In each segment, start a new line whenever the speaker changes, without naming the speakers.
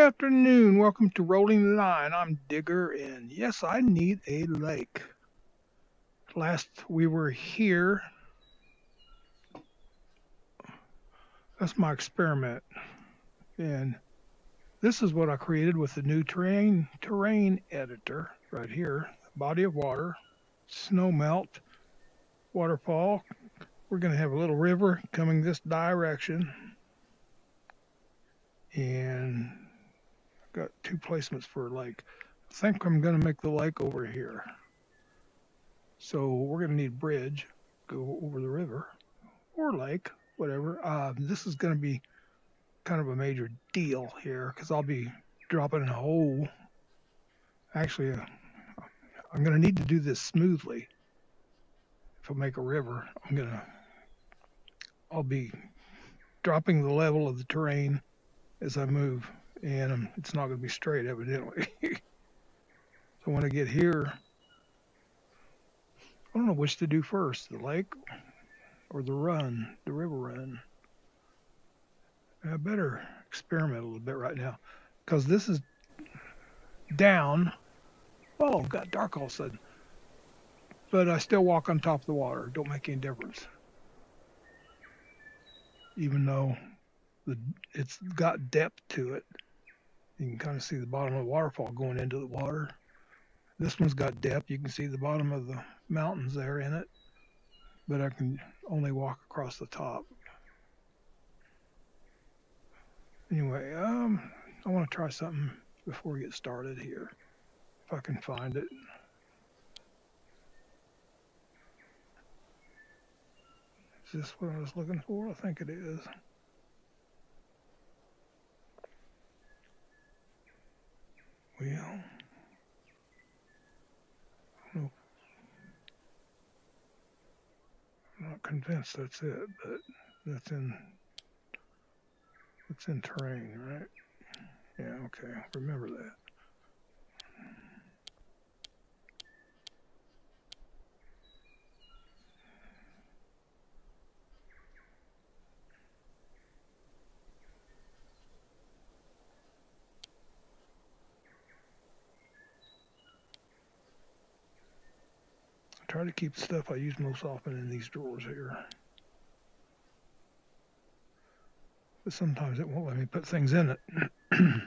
afternoon. Welcome to Rolling Line. I'm Digger, and yes, I need a lake. Last we were here, that's my experiment, and this is what I created with the new terrain editor right here. Body of water, snow melt, waterfall. We're going to have a little river coming this direction, and I've got two placements for a lake. I think I'm going to make the lake over here. So we're going to need a bridge, go over the river or lake, whatever. This is going to be kind of a major deal here because I'll be dropping a hole. Actually, I'm going to need to do this smoothly. If I make a river, I'll be dropping the level of the terrain as I move, and it's not going to be straight, evidently. So when I get here, I don't know which to do first, the lake or the river run. I better experiment a little bit right now because this is down. Oh, it got dark all of a sudden. But I still walk on top of the water. Don't make any difference. Even though it's got depth to it. You can kind of see the bottom of the waterfall going into the water. This one's got depth. You can see the bottom of the mountains there in it. But I can only walk across the top. Anyway, I want to try something before we get started here. If I can find it. Is this what I was looking for? I think it is. Well, no, I'm not convinced that's it, but that's in it's in terrain, right? Yeah, okay. Remember that. I try to keep the stuff I use most often in these drawers here. But sometimes it won't let me put things in it. I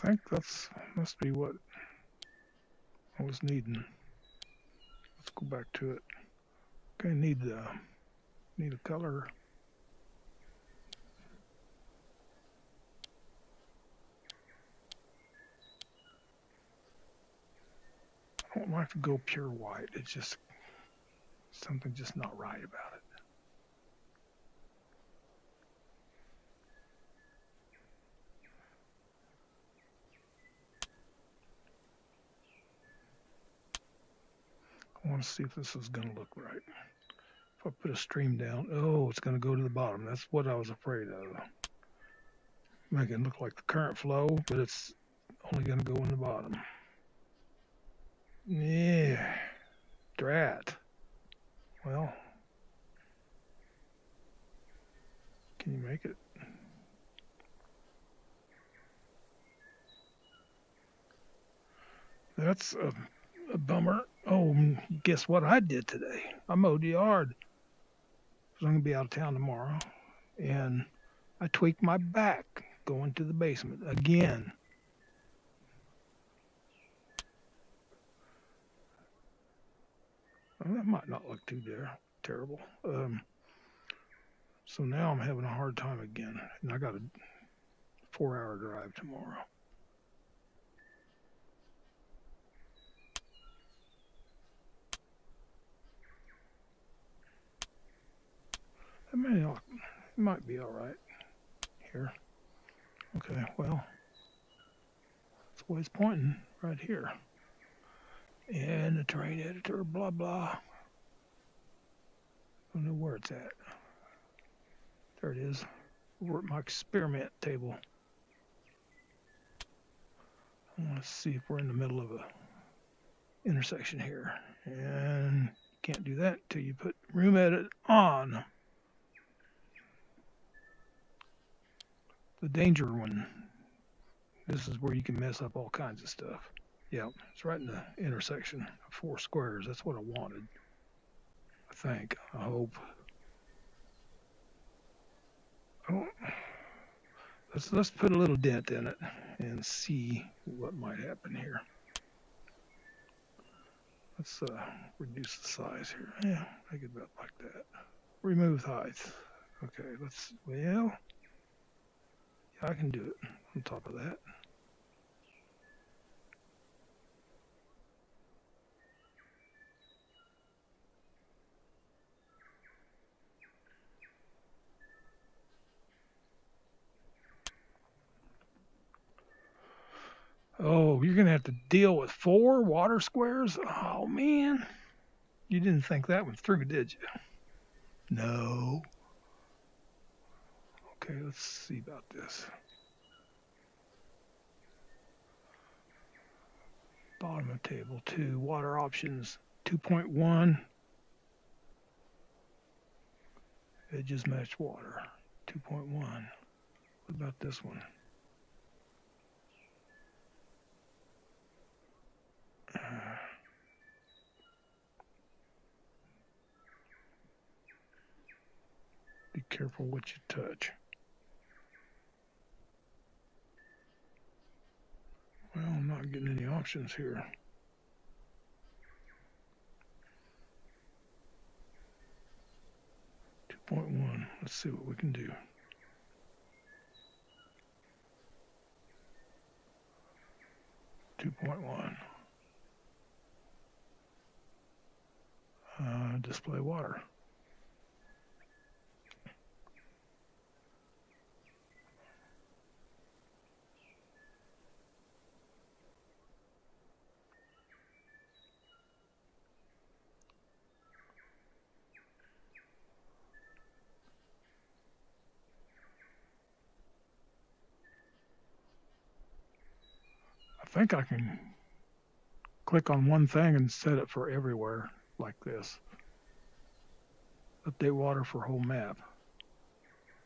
think that's must be what I was needing. Let's go back to it. Okay, need a color. I don't like to go pure white. It's just something just not right about it. I want to see if this is going to look right. If I put a stream down, oh, it's going to go to the bottom. That's what I was afraid of. Make it look like the current flow, but it's only going to go in the bottom. Yeah, drat. Well, can you make it? That's a bummer. Oh, guess what I did today? I mowed the yard. 'Cause I'm going to be out of town tomorrow. And I tweaked my back going to the basement again. Well, that might not look too terrible. So now I'm having a hard time again. And I got a 4-hour drive tomorrow. It might be all right here. Okay, well, that's why it's pointing right here. And the terrain editor, blah, blah. I don't know where it's at. There it is. Over at my experiment table. Let's see if we're in the middle of a intersection here. And can't do that until you put room edit on. The danger one. This is where you can mess up all kinds of stuff. Yeah, it's right in the intersection of 4 squares. That's what I wanted. I think. I hope. Oh, let's put a little dent in it and see what might happen here. Let's reduce the size here. Yeah, make it about like that. Remove height. Okay, well, yeah, I can do it on top of that. Oh, you're going to have to deal with 4 water squares? Oh, man. You didn't think that one through, did you? No. Okay, let's see about this. Bottom of table 2, water options 2.1. Edges match water 2.1. What about this one? Be careful what you touch. Well, I'm not getting any options here. 2.1. Let's see what we can do. Display water. I think I can click on one thing and set it for everywhere like this. Update water for whole map.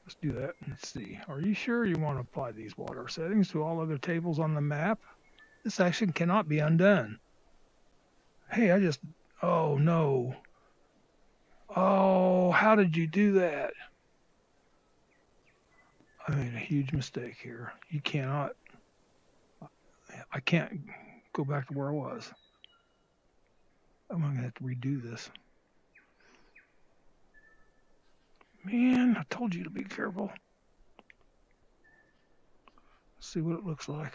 Let's do that and see. Are you sure you want to apply these water settings to all other tables on the map? This action cannot be undone. Hey, oh no. Oh, how did you do that? I made a huge mistake here. I can't go back to where I was. I'm going to have to redo this. Man, I told you to be careful. Let's see what it looks like.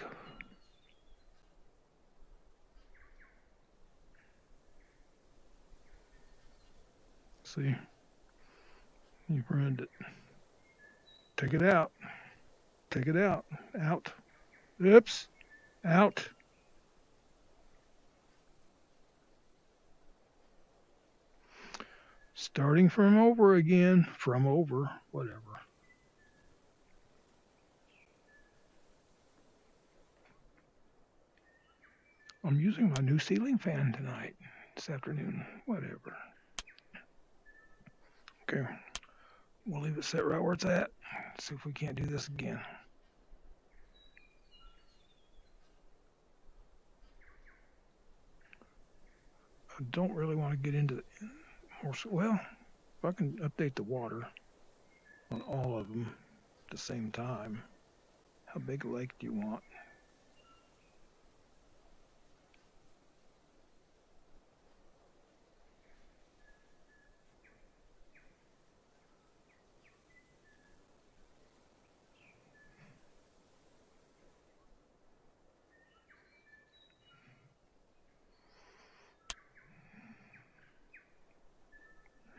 See, you've ruined it. Take it out. Take it out. Out. Oops. Out. Starting from over again. From over. Whatever. I'm using my new ceiling fan tonight. This afternoon. Whatever. Okay. We'll leave it set right where it's at. See if we can't do this again. I don't really want to get into well, if I can update the water on all of them at the same time. How big a lake do you want?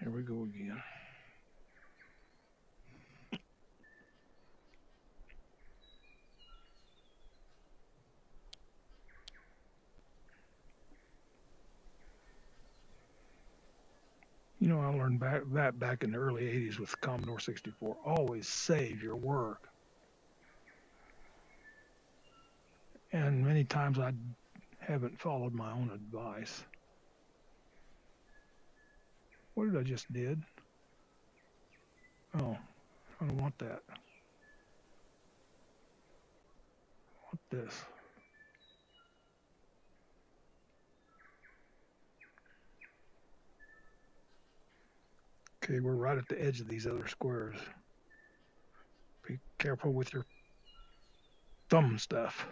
Here we go again. You know, I learned back in the early 80s with Commodore 64. Always save your work. And many times I haven't followed my own advice. What did I just did? Oh, I don't want that. I want this. Okay, we're right at the edge of these other squares. Be careful with your thumb stuff.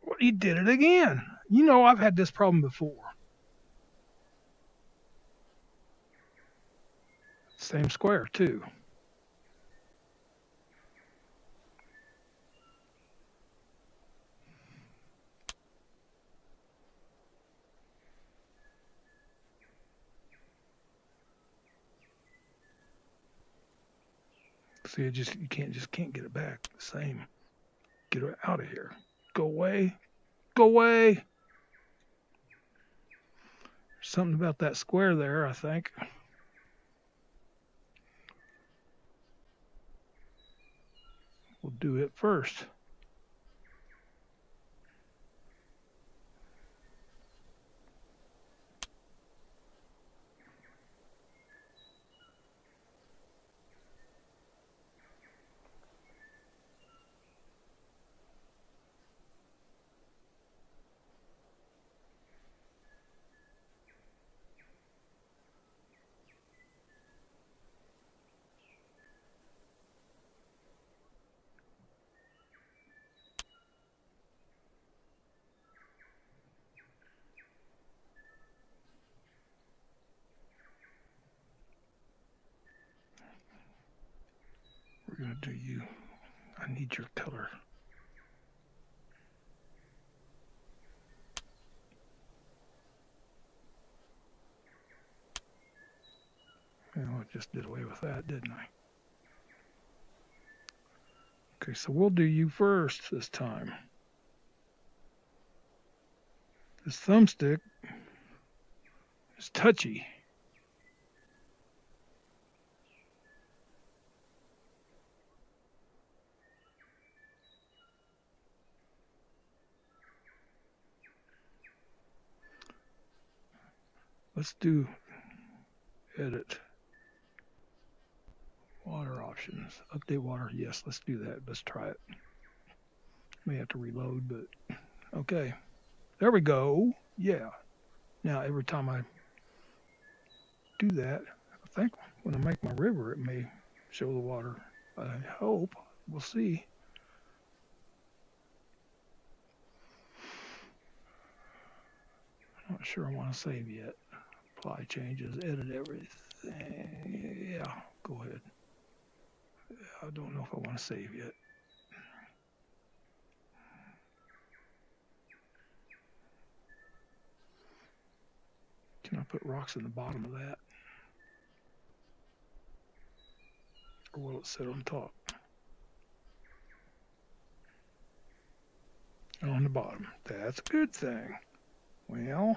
Well, he did it again. You know, I've had this problem before. Same square, too. See, you can't get it back. The same. Get it out of here. Go away. Go away. Something about that square there, I think. We'll do it first. We're going to do you. I need your color. Well, I just did away with that, didn't I? Okay, so we'll do you first this time. This thumbstick is touchy. Let's do edit. Water options. Update water. Yes, let's do that. Let's try it. May have to reload, but okay. There we go. Yeah. Now every time I do that, I think when I make my river, it may show the water. I hope. We'll see. Not sure I want to save yet. Apply changes, edit everything. Yeah, go ahead. I don't know if I want to save yet. Can I put rocks in the bottom of that? Or will it sit on top? On the bottom. That's a good thing. Well,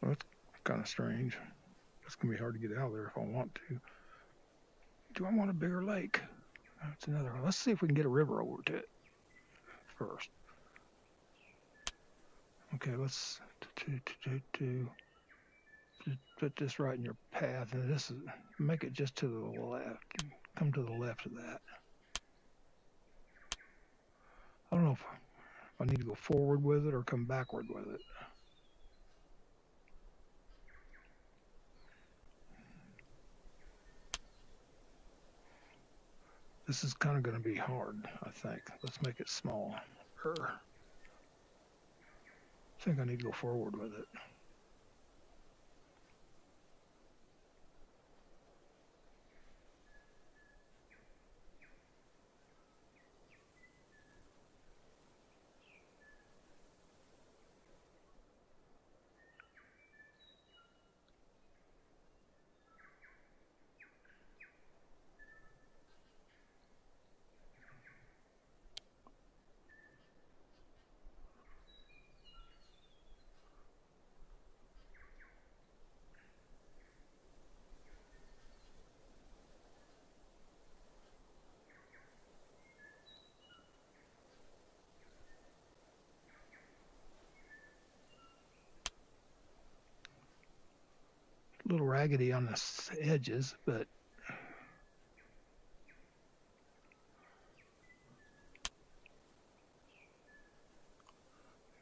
that's kind of strange. It's going to be hard to get out of there if I want to. Do I want a bigger lake? That's another one. Let's see if we can get a river over to it first. Okay, let's put this right in your path, and this is make it just to the left. Come to the left of that. I don't know if I need to go forward with it or come backward with it. This is kind of going to be hard, I think. Let's make it small. I think I need to go forward with it. a little raggedy on the edges, but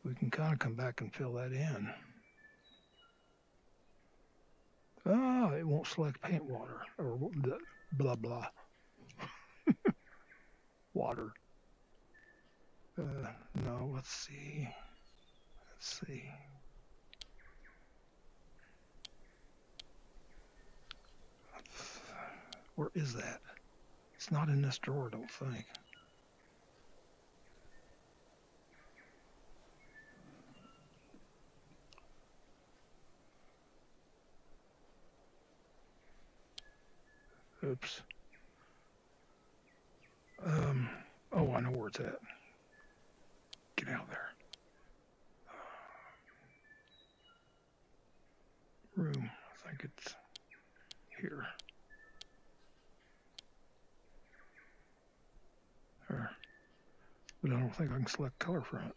we can kind of come back and fill that in. Oh, it won't select paint water or the blah blah water. No, let's see. Let's see. Where is that? It's not in this drawer, I don't think. Oops. Oh, I know where it's at. Get out of there. Room. I think it's here. There. But I don't think I can select color from it.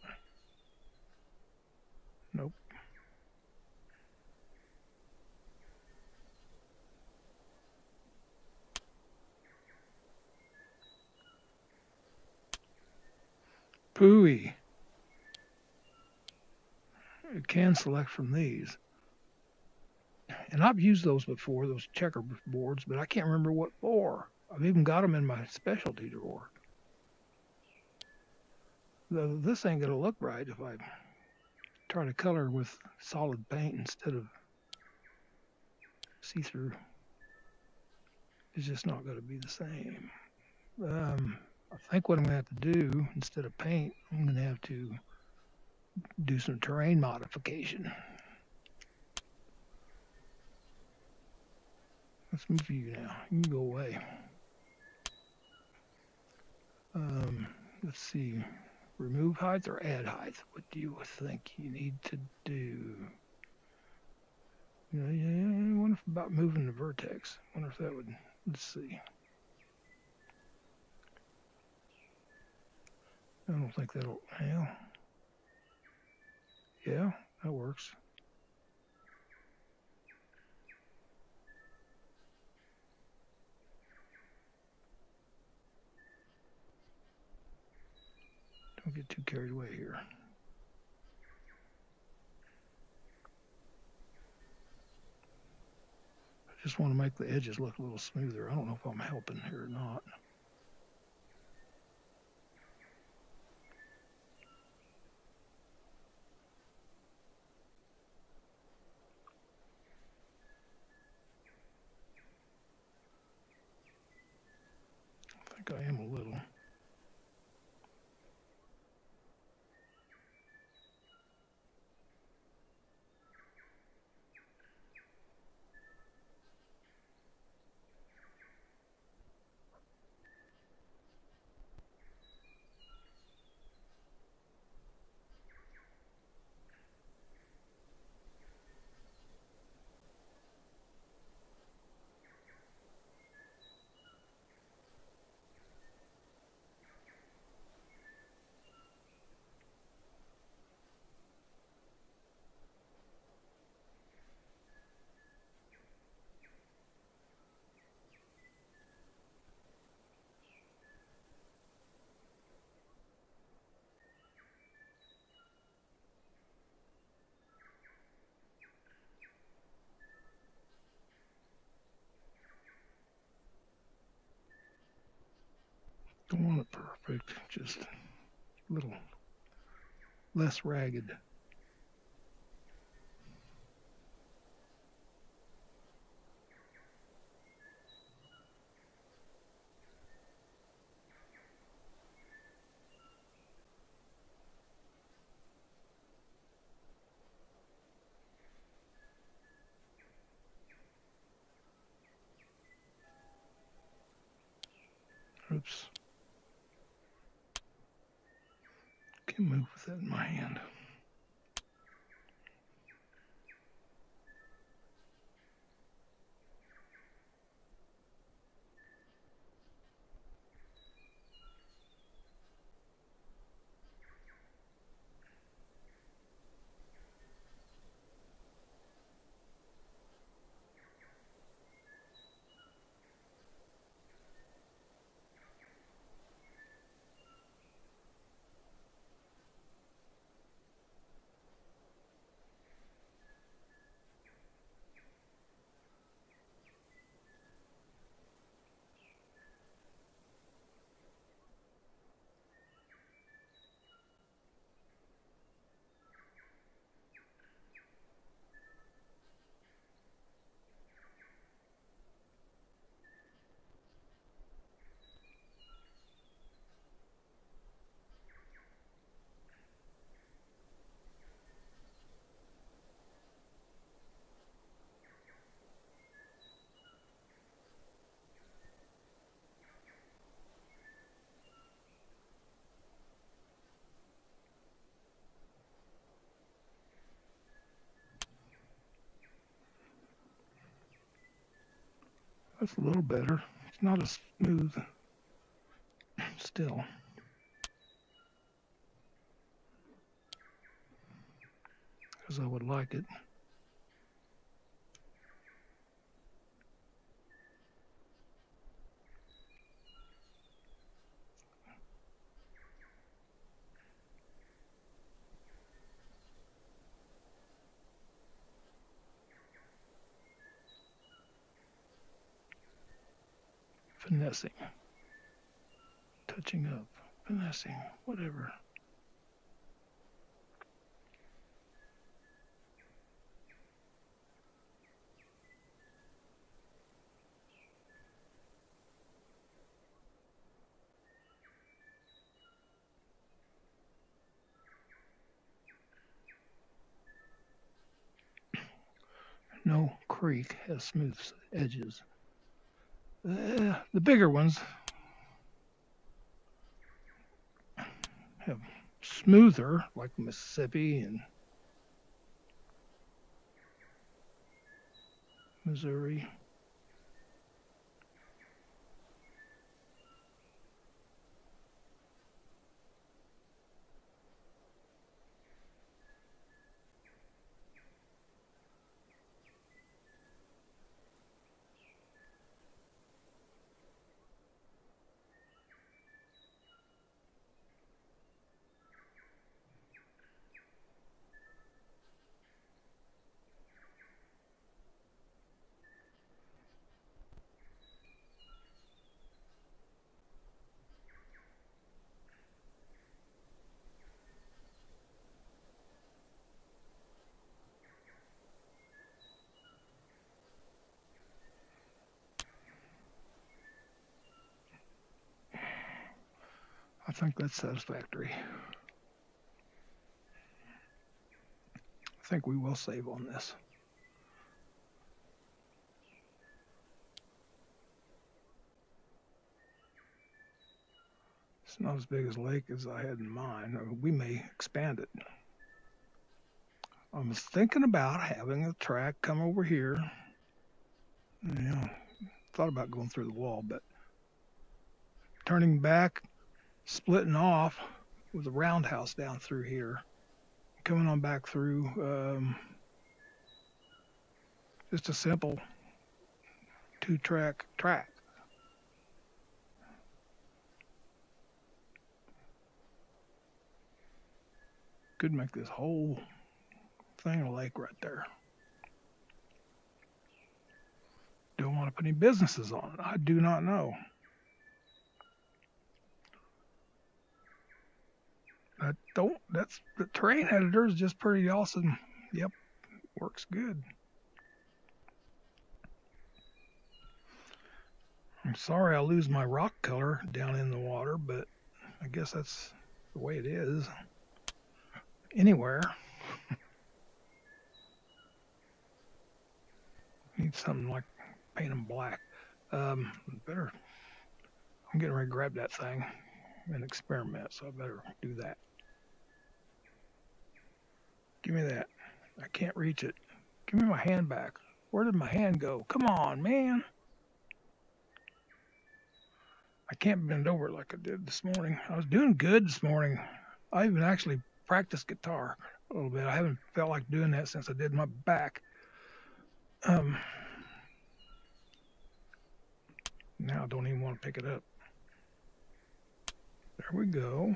Nope. Pooey. It can select from these. And I've used those before, those checker boards, but I can't remember what for. I've even got them in my specialty drawer. This ain't going to look right if I try to color with solid paint instead of see-through. It's just not going to be the same. I think what I'm going to have to do, instead of paint, I'm going to have to do some terrain modification. Let's move you now. You can go away. Let's see. Remove height or add height? What do you think you need to do? Yeah, I wonder about moving the vertex. I wonder if that would, let's see. I don't think that'll, well, yeah, that works. Don't get too carried away here. I just want to make the edges look a little smoother. I don't know if I'm helping here or not. I think I am a little. Don't want it perfect, just a little less ragged. Oops. Can't move with that in my hand. That's a little better. It's not as smooth still as I would like it. Finessing, touching up, finessing, whatever. No creek has smooth edges. The bigger ones have smoother, like Mississippi and Missouri. I think that's satisfactory. I think we will save on this. It's not as big a lake as I had in mind. We may expand it. I was thinking about having a track come over here. Thought about going through the wall, but turning back, splitting off with a roundhouse down through here, coming on back through. Just a simple two-track track. Could make this whole thing a lake right there. Don't want to put any businesses on it. I do not know. That's the terrain editor is just pretty awesome. Yep, works good. I'm sorry I lose my rock color down in the water, but I guess that's the way it is. Anywhere. Need something like paint them black. Better. I'm getting ready to grab that thing and experiment, so I better do that. Give me that. I can't reach it. Give me my hand back. Where did my hand go? Come on, man. I can't bend over like I did this morning. I was doing good this morning. I even actually practiced guitar a little bit. I haven't felt like doing that since I did my back. Now I don't even want to pick it up. There we go.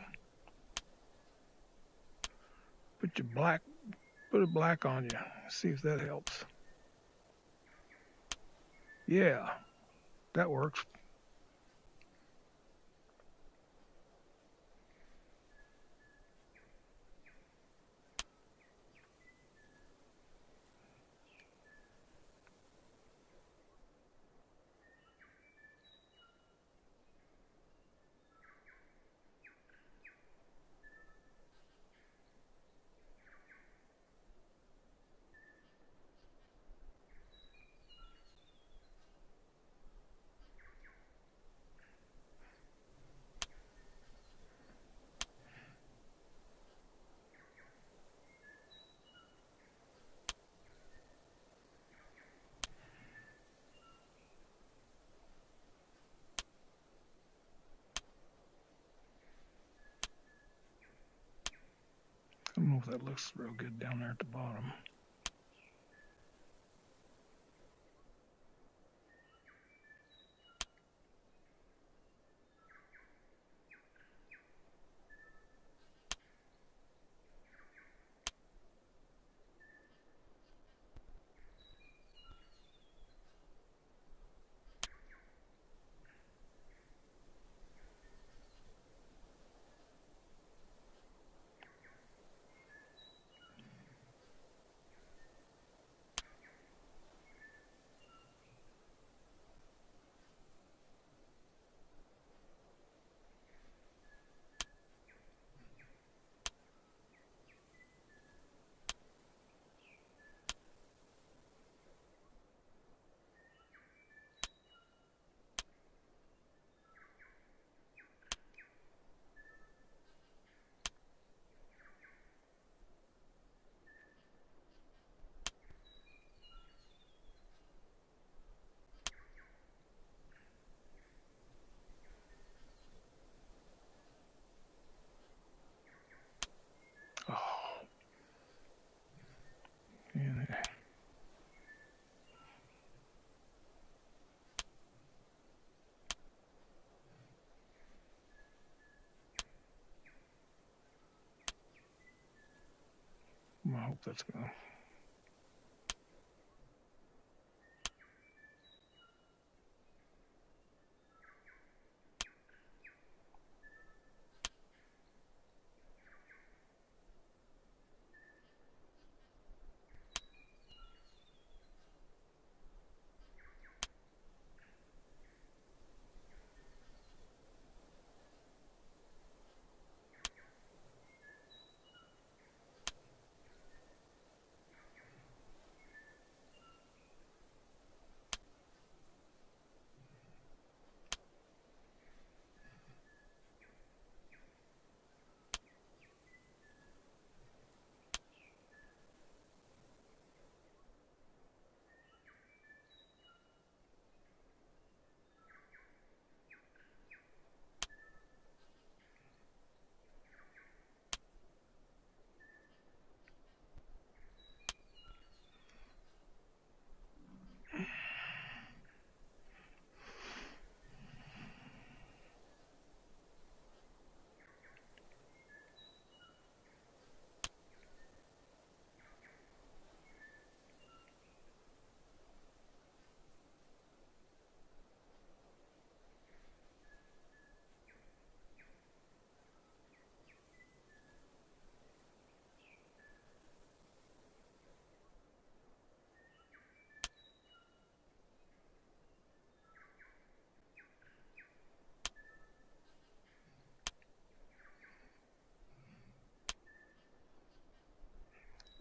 Put a black on you. See if that helps. Yeah, that works. don't know if that looks real good down there at the bottom. Oh, and I hope that's gonna.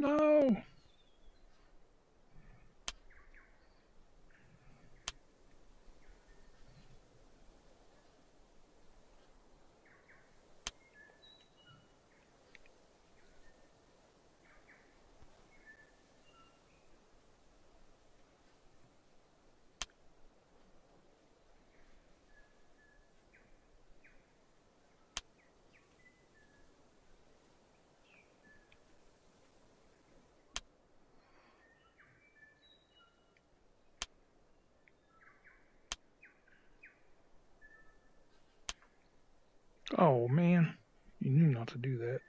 No. Oh man, you knew not to do that.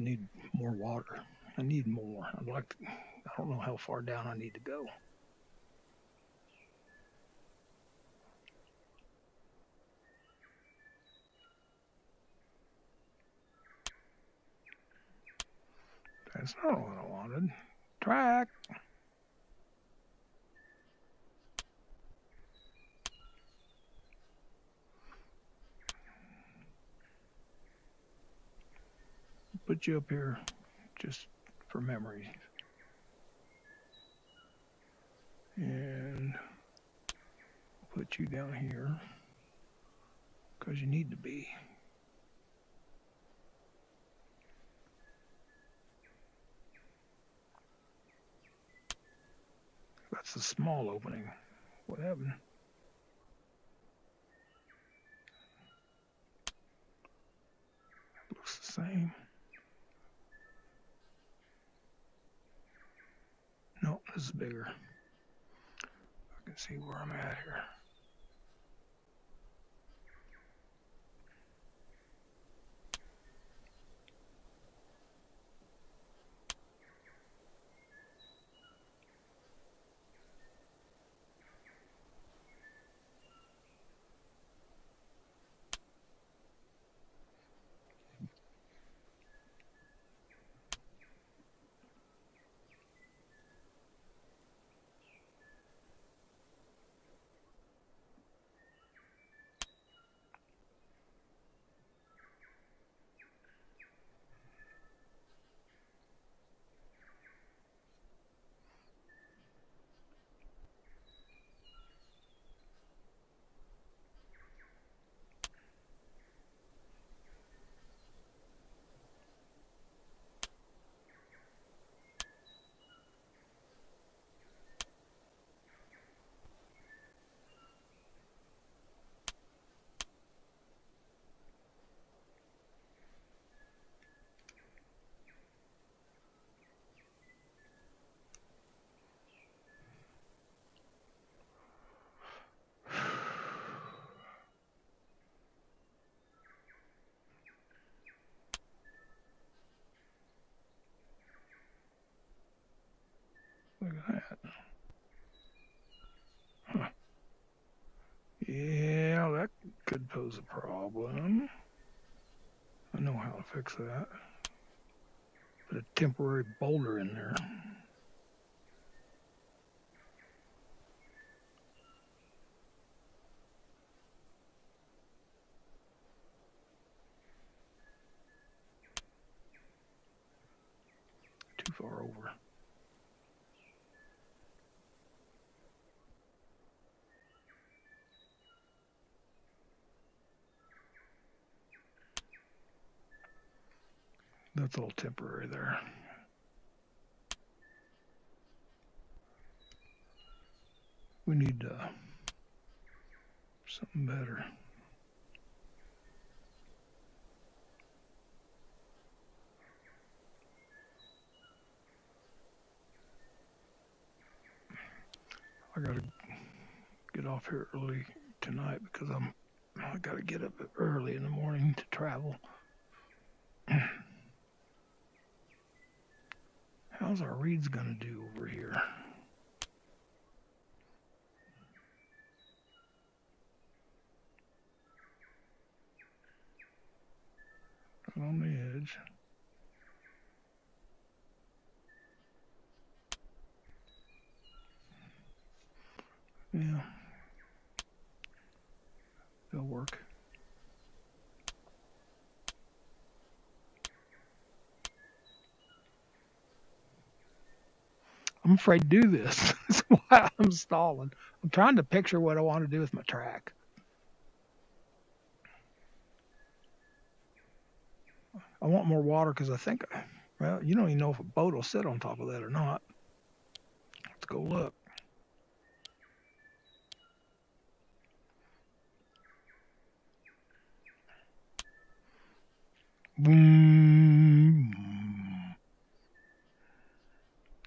need more water. I need more. I don't know how far down I need to go. That's not what I wanted. Track. Put you up here just for memory. And put you down here because you need to be. That's a small opening. What happened? Looks the same. No, this is bigger. I can see where I'm at here. Look at that. Huh. Yeah, that could pose a problem. I know how to fix that. Put a temporary boulder in there. Too far over. That's all temporary there. We need something better. I gotta get off here early tonight because I gotta get up early in the morning to travel. How's our reeds gonna do over here? Right on the edge. Yeah, they'll work. I'm afraid to do this. That's why I'm stalling. I'm trying to picture what I want to do with my track. I want more water because I think, well, you don't even know if a boat will sit on top of that or not. Let's go look. Boom.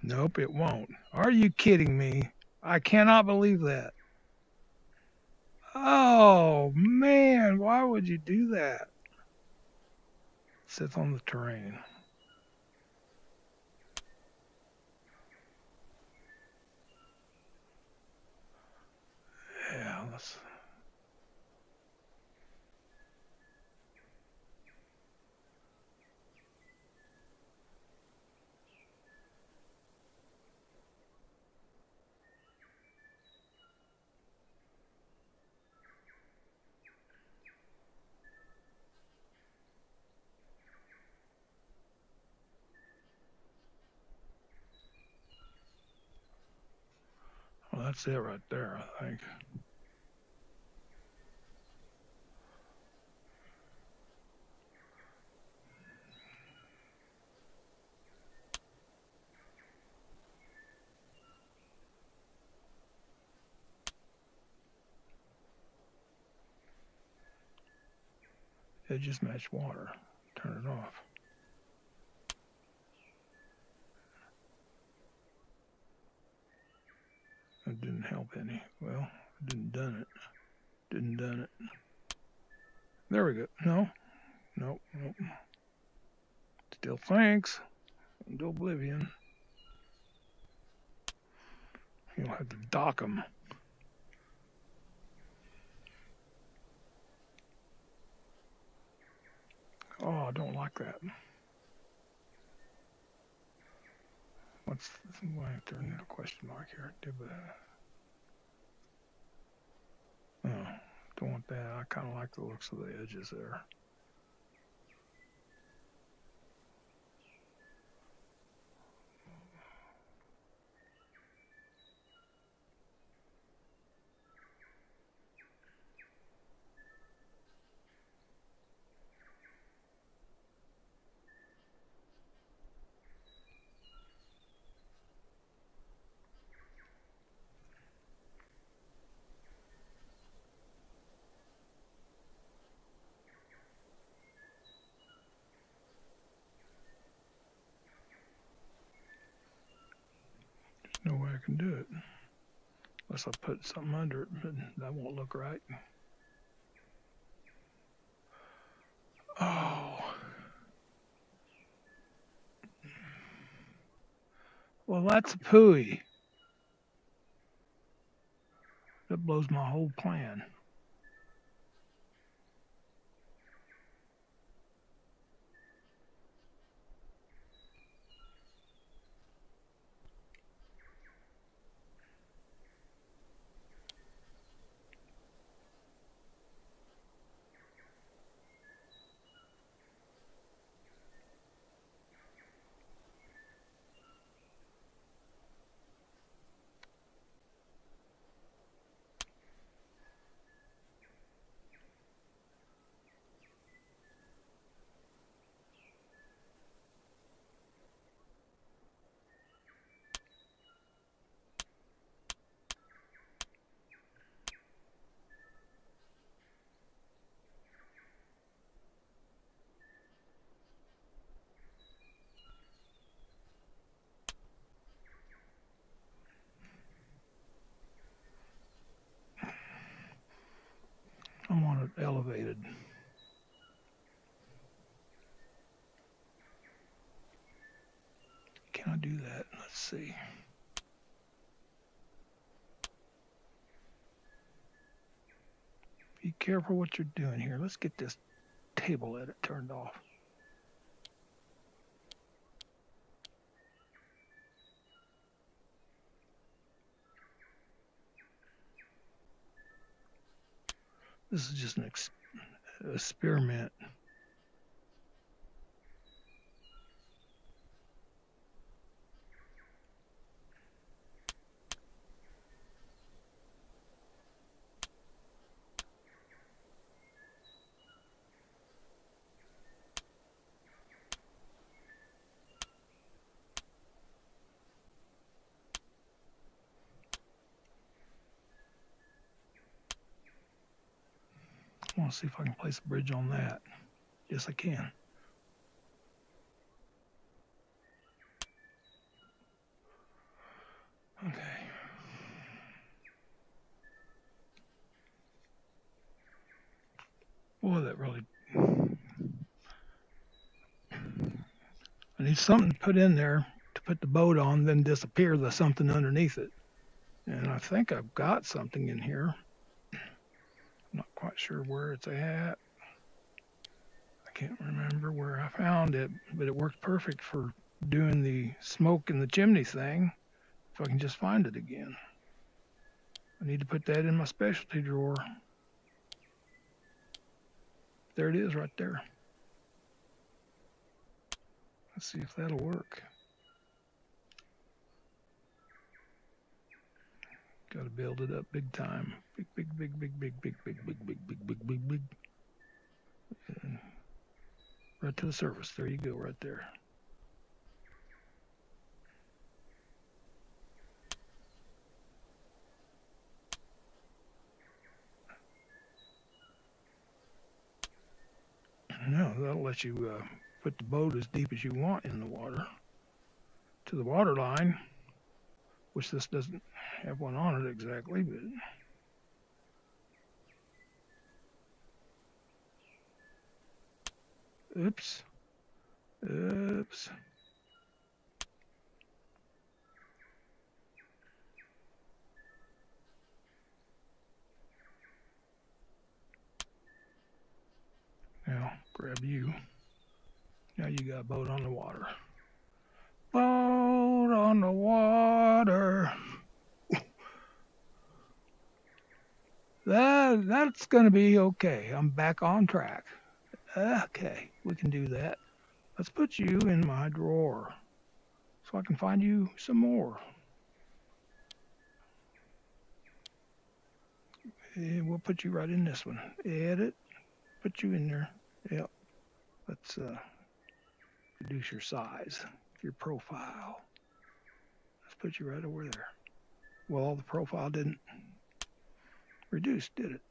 Nope, it won't. Are you kidding me? I cannot believe that. Oh, man, why would you do that? Sits on the terrain. that's it right there, I think. Edges match water. Turn it off. That didn't help any. Well, I didn't done it. Didn't done it. There we go. No. Nope. Nope. Still thanks. Into oblivion. You'll have to dock them. Oh, I don't like that. What's why there a question mark here? Oh, don't want that. I kind of like the looks of the edges there. No way I can do it. Unless I put something under it, but that won't look right. Oh. Well, that's a pooey. That blows my whole plan. I want it elevated. Can I do that? Let's see. Be careful what you're doing here. Let's get this table edit turned off. This is just an experiment. I want to see if I can place a bridge on that. Yes, I can. Okay. Boy, that really... I need something to put in there to put the boat on, then disappear the something underneath it. And I think I've got something in here. I'm not quite sure where it's at. I can't remember where I found it, but it worked perfect for doing the smoke in the chimney thing. If I can just find it again. I need to put that in my specialty drawer. There it is right there. Let's see if that'll work. Got to build it up big time. Big, big, big, big, big, big, big, big, big, big, big, big, big. And right to the surface. There you go, right there. Now that'll let you put the boat as deep as you want in the water to the water line, which this doesn't have one on it exactly, but oops. Oops. Now grab you. Now you got a boat on the water. Boat on the water. That's gonna be okay. I'm back on track. Okay, we can do that. Let's put you in my drawer so I can find you some more. And we'll put you right in this one. Edit. Put you in there. Yep. Let's reduce your size, your profile. Let's put you right over there. Well, the profile didn't reduce, did it?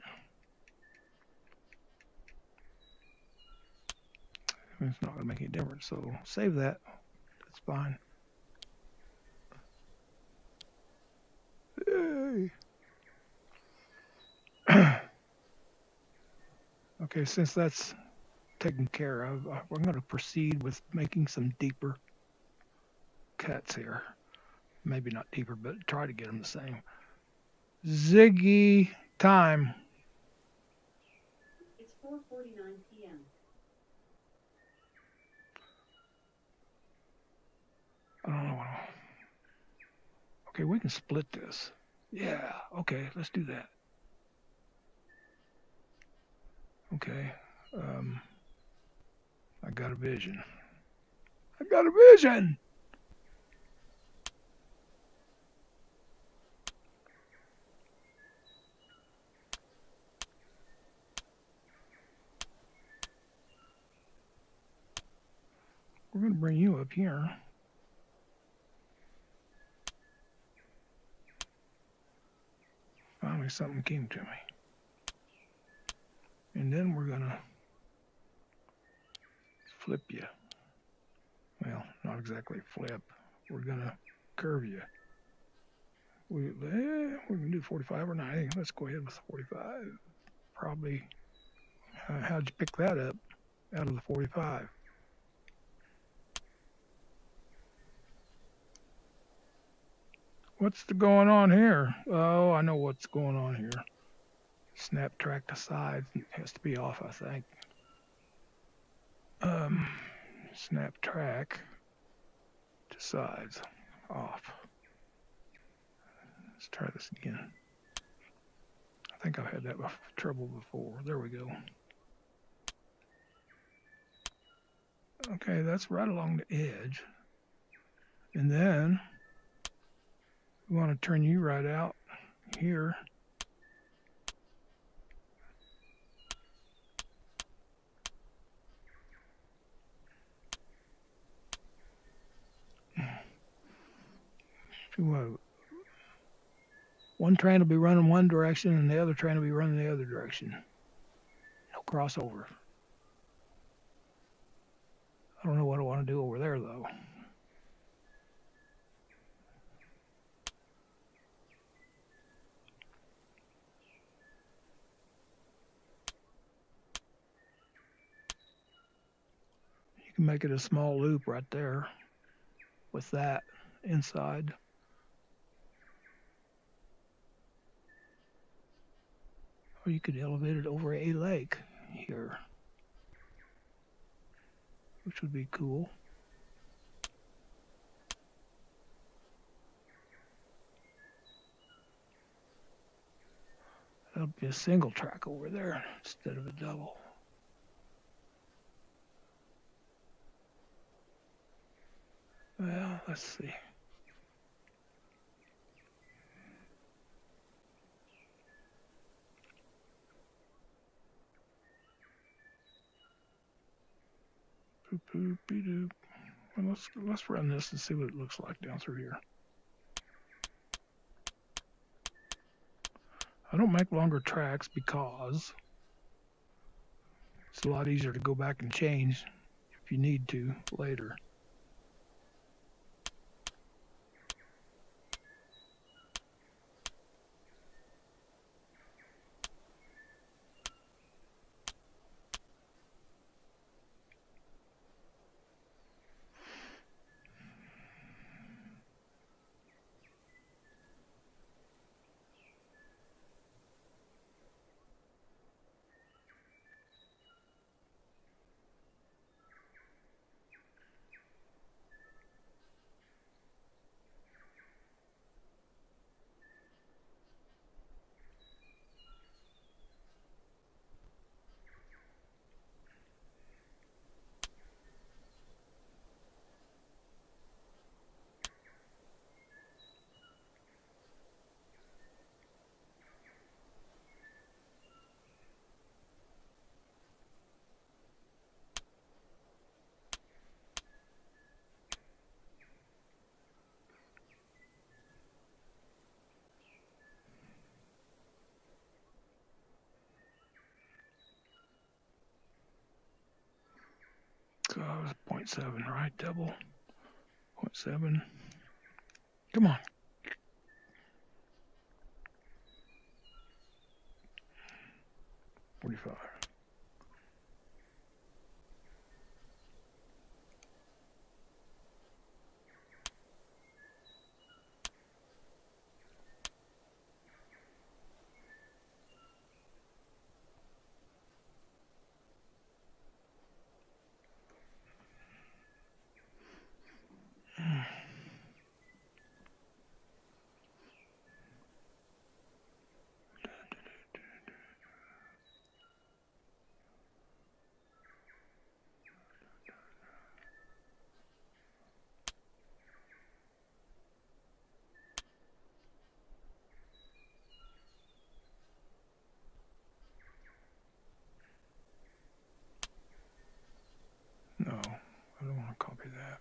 It's not going to make any difference, so save that. That's fine. Yay. Okay, since that's taken care of, we're going to proceed with making some deeper cuts here. Maybe not deeper, but try to get them the same. Ziggy time.
It's 4:49 p.m.
I don't know. Okay, we can split this. Yeah, okay, let's do that. Okay, I got a vision. I got a vision! We're going to bring you up here. Finally, something came to me. And then we're going to flip you. Well, not exactly flip. We're going to curve you. We're going to do 45 or 90. Let's go ahead with 45. Probably, how'd you pick that up out of the 45? What's going on here? Oh, I know what's going on here. Snap track to sides has to be off, I think. Snap track to sides off. Let's try this again. I think I've had that trouble before. There we go. Okay, that's right along the edge. And then we want to turn you right out here. One train will be running one direction and the other train will be running the other direction. No crossover. I don't know what I want to do over there though. You can make it a small loop right there with that inside. Or you could elevate it over a lake here, which would be cool. That'll be a single track over there instead of a double. Well, let's see. Boop, boop, doop. Well, let's run this and see what it looks like down through here. I don't make longer tracks because it's a lot easier to go back and change if you need to later. So that was 0.7, right? Double 0.7. Come on. $45. No, I don't want to copy that.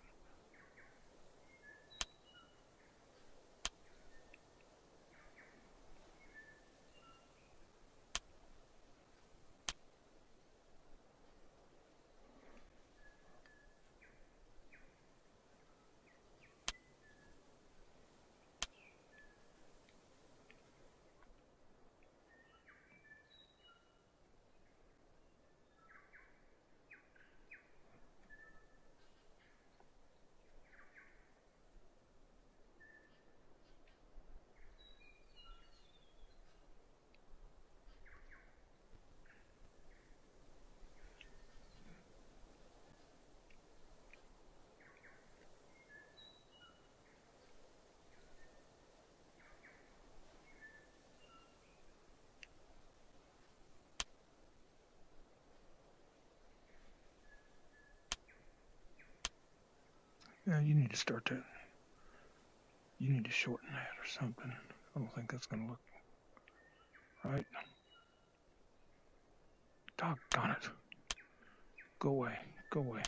Yeah, you need to start that. You need to shorten that or something. I don't think that's going to look right. Doggone it. Go away. Go away.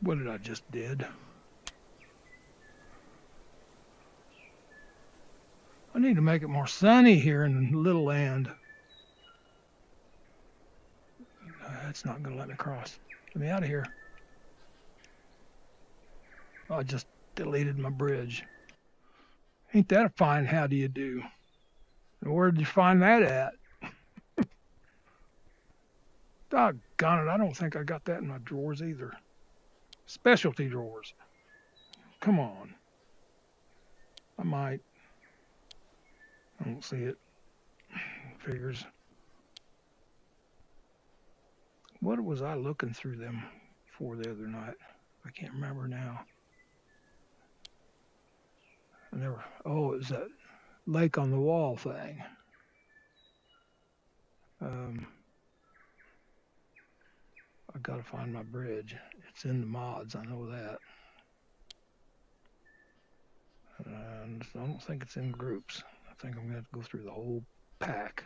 What did I just did? I need to make it more sunny here in Little Land. That's not going to let me cross. Get me out of here. I just deleted my bridge. Ain't that a fine how do you do? And where did you find that at? Doggone it, I don't think I got that in my drawers either. Specialty drawers. Come on. I might. I don't see it. Figures. What was I looking through them for the other night? I can't remember now. Oh, it was that lake on the wall thing. I gotta find my bridge. It's in the mods, I know that. And I don't think it's in groups. I think I'm gonna have to go through the whole pack.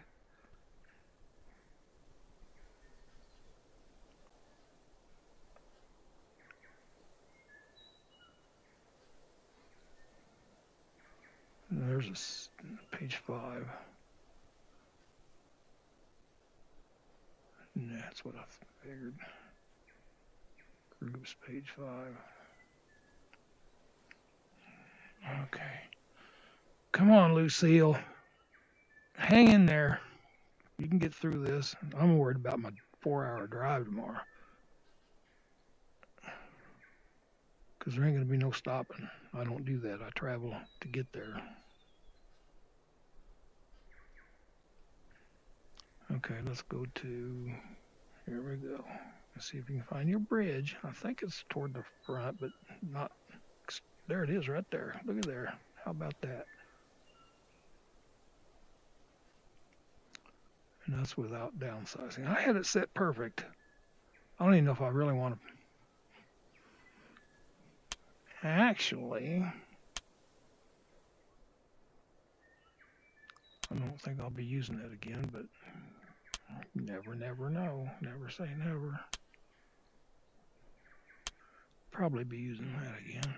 And there's page 5. And that's what I figured. Groups, page 5. Okay. Come on, Lucille. Hang in there. You can get through this. I'm worried about my 4-hour drive tomorrow. Because there ain't going to be no stopping. I don't do that. I travel to get there. Okay, let's go to, here we go. Let's see if you can find your bridge. I think it's toward the front, but not, there it is right there. Look at there. How about that? And that's without downsizing. I had it set perfect. I don't even know if I really want to. Actually, I don't think I'll be using it again, but never know. Never say never. Probably be using that again.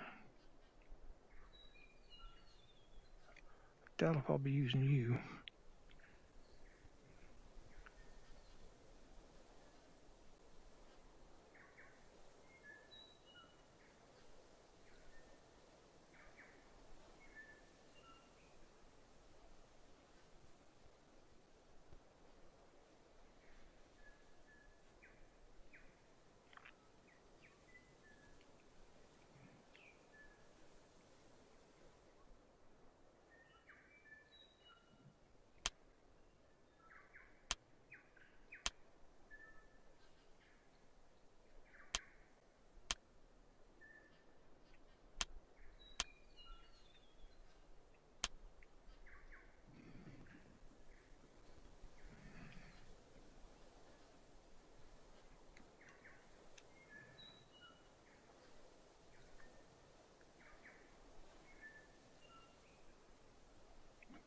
Doubt if I'll be using you.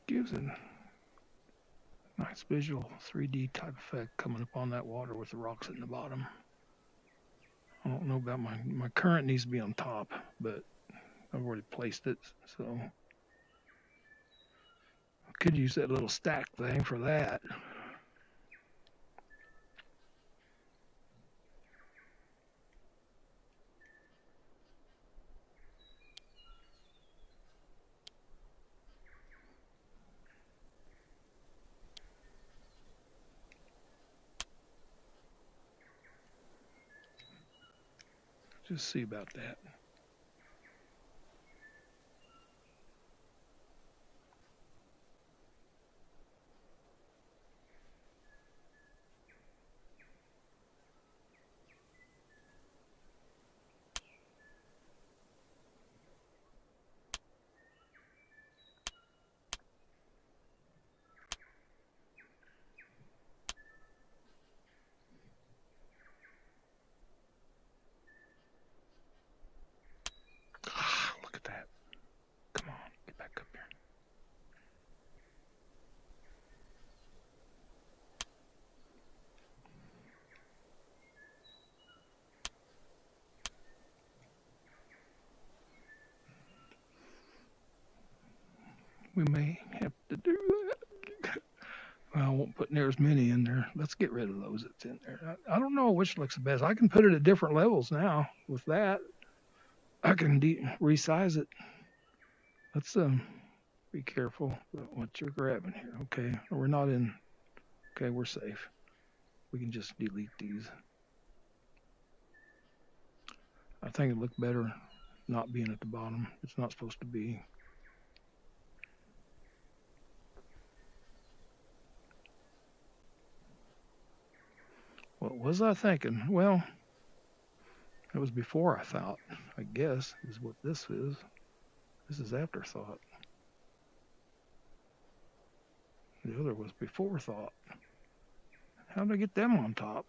Gives a nice visual 3D type effect coming up on that water with the rocks in the bottom. I don't know about my current needs to be on top, but I've already placed it, so I could use that little stack thing for that. Just see about that. We may have to do that. Well, I won't put near as many in there. Let's get rid of those that's in there. I don't know which looks the best. I can put it at different levels now with that. I can resize it. Let's be careful about what you're grabbing here. Okay, we're not in. Okay, we're safe. We can just delete these. I think it looked better not being at the bottom. It's not supposed to be. What was I thinking? Well, it was before I thought, I guess, is what this is. This is afterthought. The other was before thought. How did I get them on top?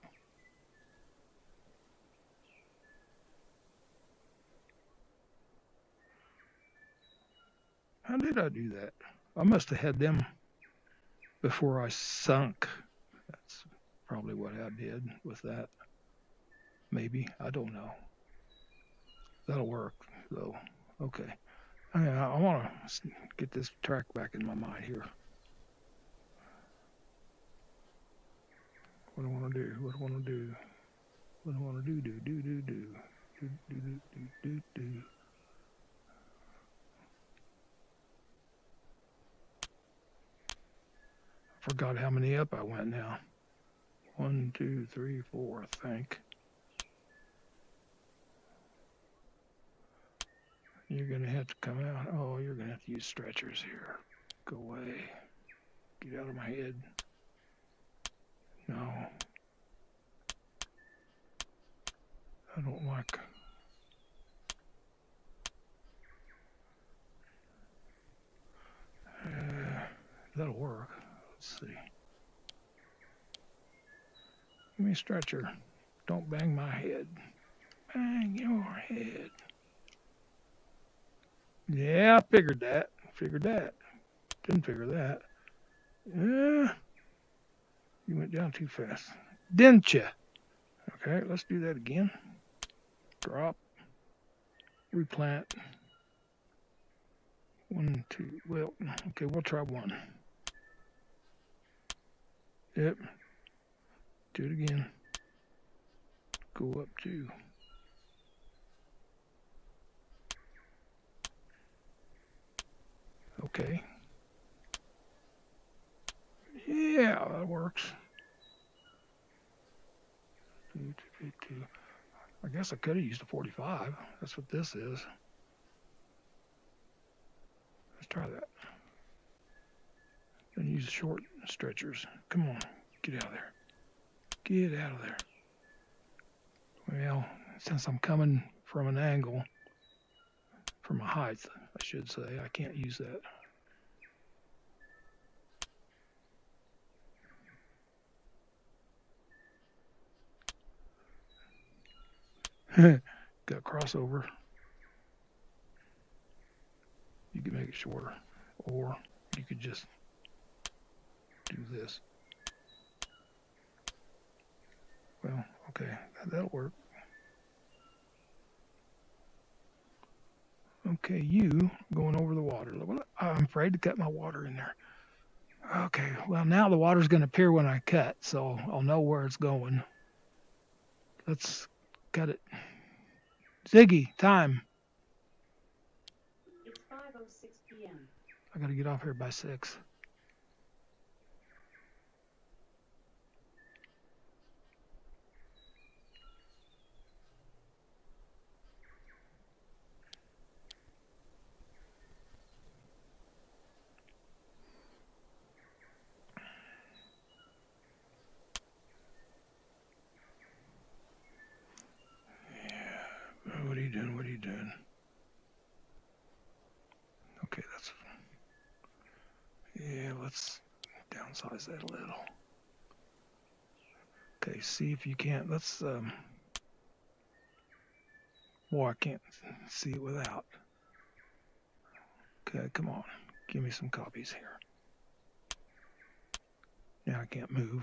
How did I do that? I must have had them before I sunk. That's probably what I did with that. Maybe. I don't know. That'll work, though. Okay. I want to get this track back in my mind here. What do I want to do? What do I want to do? What do I want to do? Do. Forgot how many up I went now. 1, 2, 3, 4, I think. You're going to have to come out. Oh, you're going to have to use stretchers here. Go away. Get out of my head. No. I don't like... that'll work. Let's see. Give me a stretcher. Don't bang my head. Bang your head. Yeah, I figured that. Didn't figure that. Yeah. You went down too fast. Didn't you? Okay, let's do that again. Drop. Replant. 1, 2. Well, okay, we'll try 1. Yep. Do it again. Go up 2. Okay. Yeah, that works. I guess I could have used a 45. That's what this is. Let's try that. Gonna use short stretchers. Come on, get out of there. Get out of there. Well, since I'm coming from an angle, from a height, I should say, I can't use that. Got crossover. You could make it shorter, or you could just do this. Well, okay, that'll work. Okay, you going over the water. I'm afraid to cut my water in there. Okay, well, now the water's going to appear when I cut, so I'll know where it's going. Let's cut it. Ziggy, time.
It's 5:06 p.m.
I got to get off here by 6. What are you doing? What are you doing? Okay, that's... Yeah, let's downsize that a little. Okay, see if you can't... Let's... Boy, I can't see it without. Okay, come on. Give me some copies here. Now I can't move.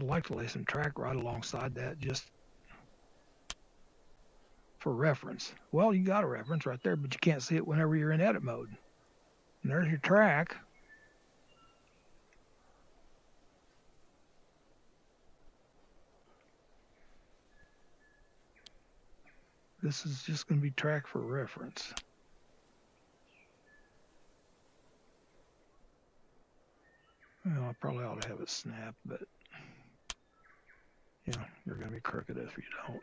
I'd like to lay some track right alongside that, just for reference. Well, you got a reference right there, but you can't see it whenever you're in edit mode. And there's your track. This is just going to be track for reference. Well, I probably ought to have it snap, but you know, you're going to be crooked if you don't.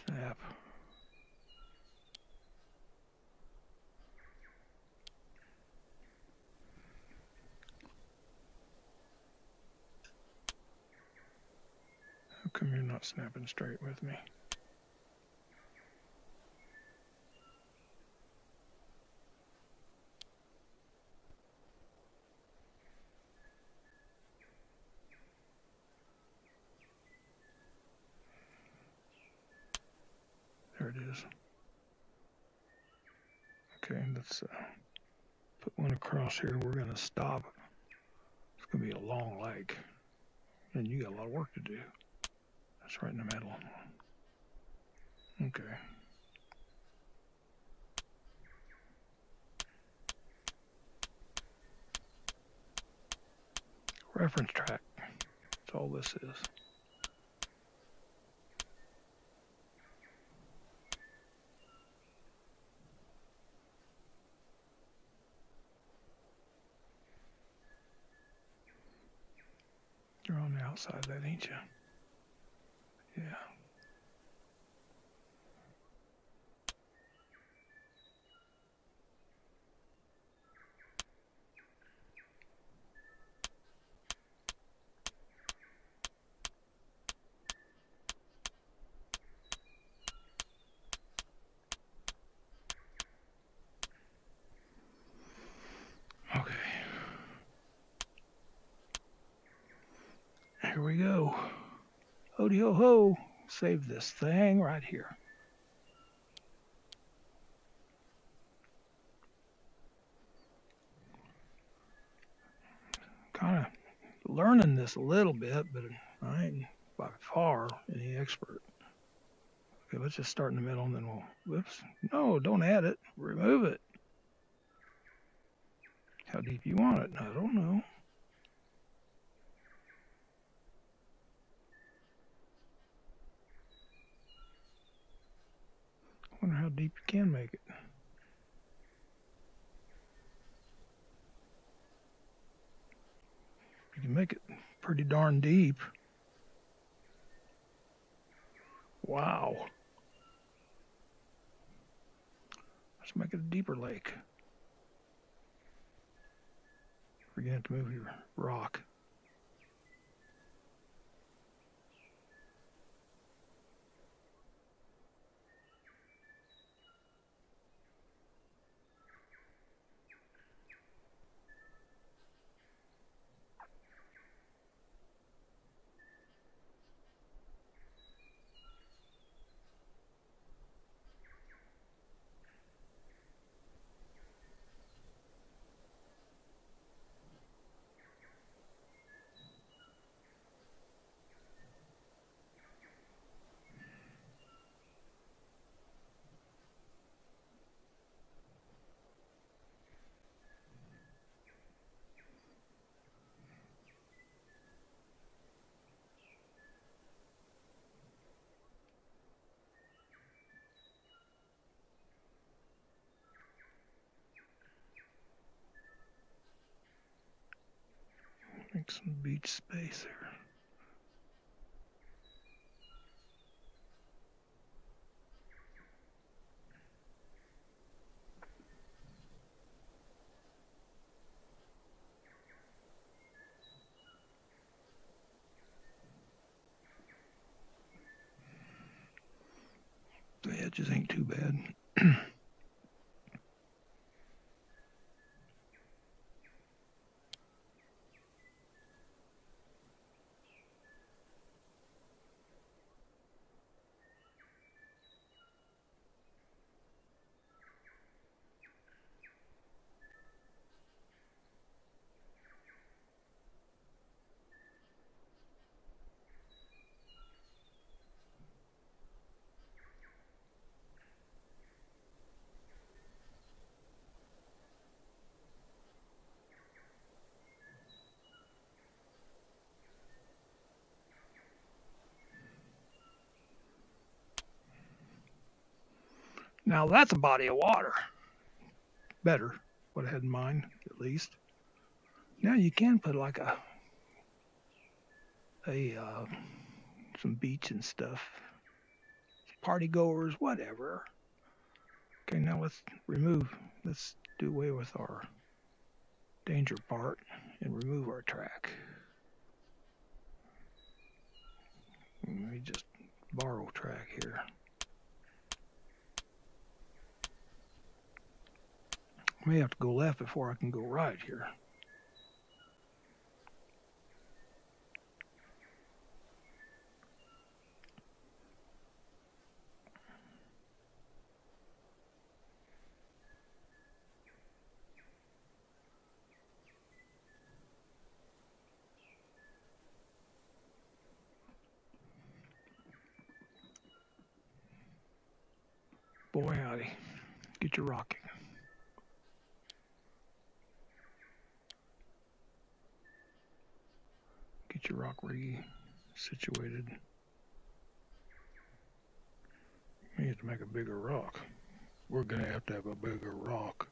Snap. How come you're not snapping straight with me? There it is. Okay, let's put one across here. We're going to stop. It's going to be a long leg. And you got a lot of work to do. That's right in the middle. Okay. Reference track. That's all this is. You're on the outside of that, ain't you? Yeah. Okay. Here we go. Hody ho ho. Save this thing right here. Kind of learning this a little bit, but I ain't by far any expert. Okay, let's just start in the middle and then we'll, whoops. No, don't add it. Remove it. How deep you want it? I don't know. I wonder how deep you can make it. You can make it pretty darn deep. Wow. Let's make it a deeper lake. We're going to have to move your rock. Make some beach space here. The edges ain't too bad. Now that's a body of water. Better, what I had in mind, at least. Now you can put like a some beach and stuff. Party goers, whatever. Okay, now let's do away with our danger part and remove our track. Let me just borrow track here. I may have to go left before I can go right here. Boy howdy, get your rocking. Get your rock situated. We have to make a bigger rock. We're going to have a bigger rock.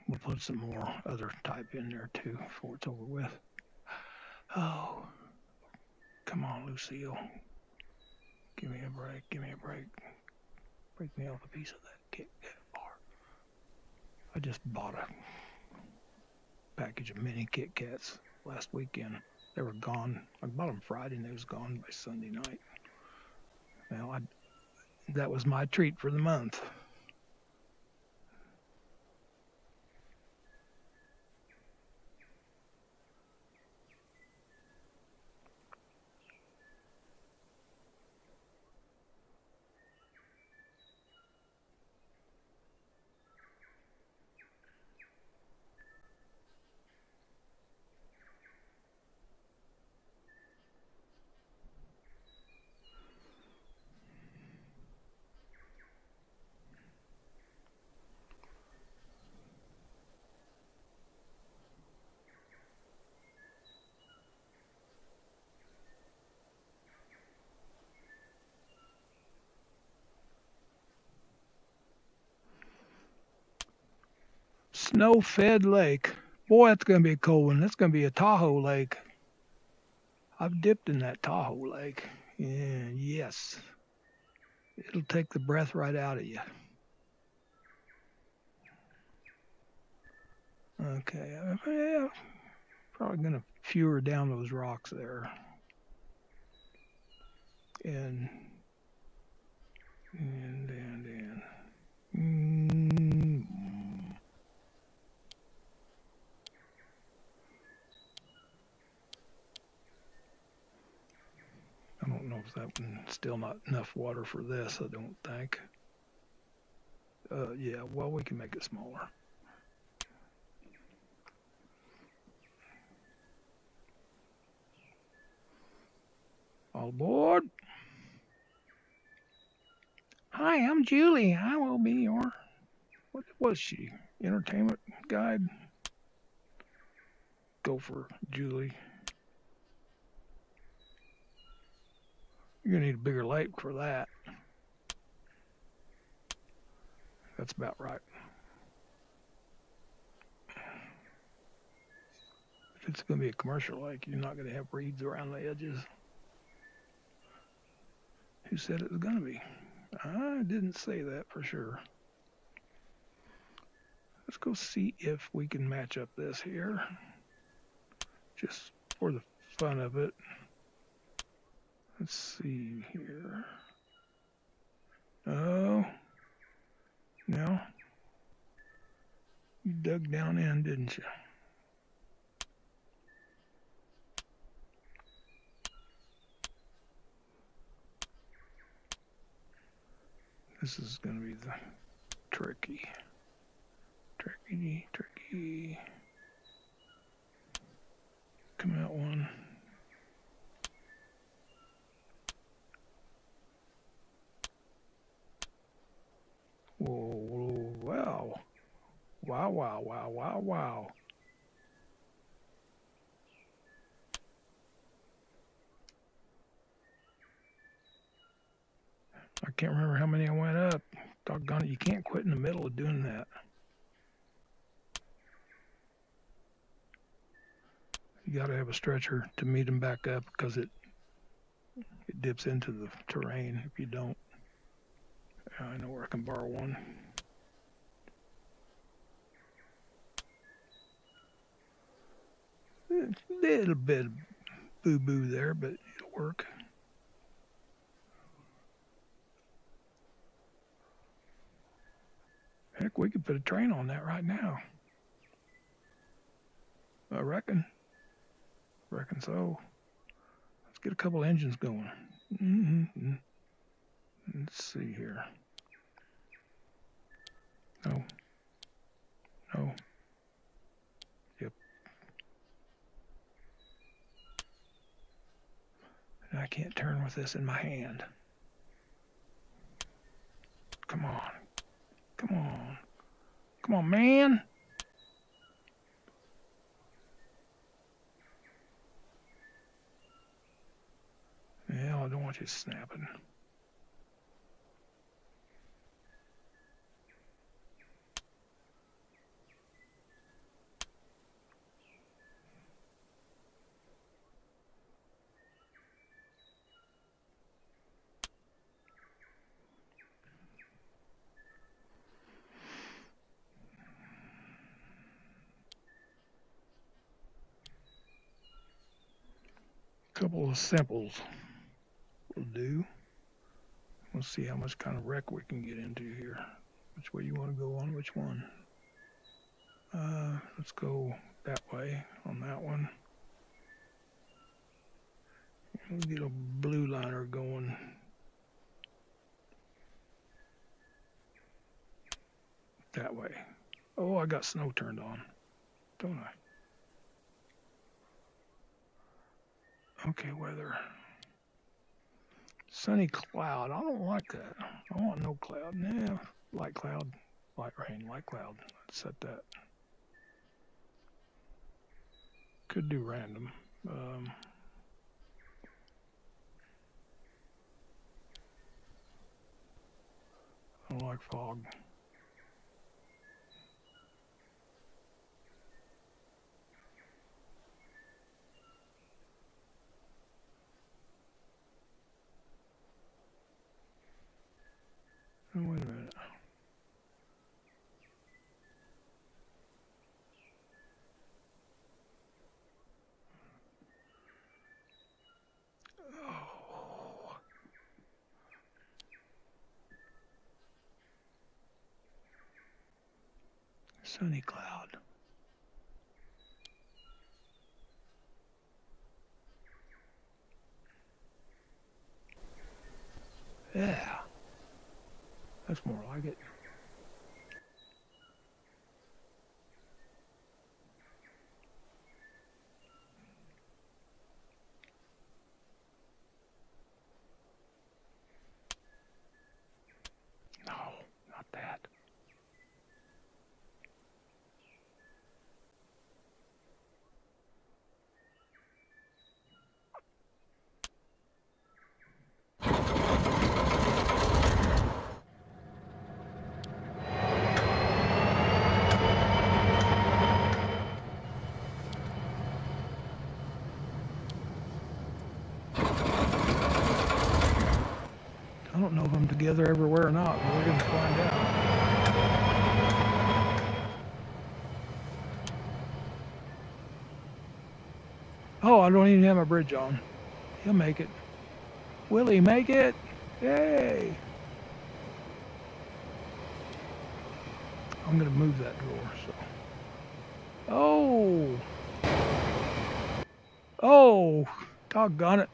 We'll put some more other type in there too before it's over with. Oh, come on, Lucille. Give me a break. Give me a break. Break me off a piece of that Kit Kat bar. I just bought a package of mini Kit Kats last weekend. They were gone. I bought them Friday and they was gone by Sunday night. Well, that was my treat for the month. Snow-fed lake. Boy, that's going to be a cold one. That's going to be a Tahoe lake. I've dipped in that Tahoe lake. Yeah, yes. It'll take the breath right out of you. Okay. Yeah, probably going to fewer down those rocks there. And. I don't know if that one's still not enough water for this, I don't think. Yeah, well, we can make it smaller. All aboard. Hi, I'm Julie. I will be your, what was she? Entertainment guide? Go for Julie. You're going to need a bigger lake for that. That's about right. If it's going to be a commercial lake, you're not going to have reeds around the edges. Who said it was going to be? I didn't say that for sure. Let's go see if we can match up this here. Just for the fun of it. Let's see here. Oh. No. You dug down in, didn't you? This is going to be the tricky Tricky, tricky. Come out one. Whoa, whoa, wow. Wow, wow, wow, wow, wow. I can't remember how many I went up. Doggone it, you can't quit in the middle of doing that. You got to have a stretcher to meet them back up because it dips into the terrain if you don't. I know where I can borrow one. A little bit of boo-boo there, but it'll work. Heck, we could put a train on that right now. I reckon. Reckon so. Let's get a couple engines going. Mm-hmm. Let's see here. No. No. Yep. And I can't turn with this in my hand. Come on. Come on. Come on, man. Yeah, I don't want you snapping. Couple of simples will do. We'll see how much kind of wreck we can get into here. Which way you want to go on which one? Let's go that way on that one. We'll get a blue liner going. That way. Oh, I got snow turned on, don't I? Okay, weather. Sunny cloud. I don't like that. I want no cloud. Yeah, light cloud, light rain, light cloud. Let's set that. Could do random. I don't like fog. Oh, wait a minute. Oh. Sunny cloud. Yeah. That's more like it. No, not that. I don't know if I'm together everywhere or not, but we're going to find out. Oh, I don't even have my bridge on. He'll make it. Will he make it? Yay! I'm going to move that drawer. So. Oh! Oh! Doggone it.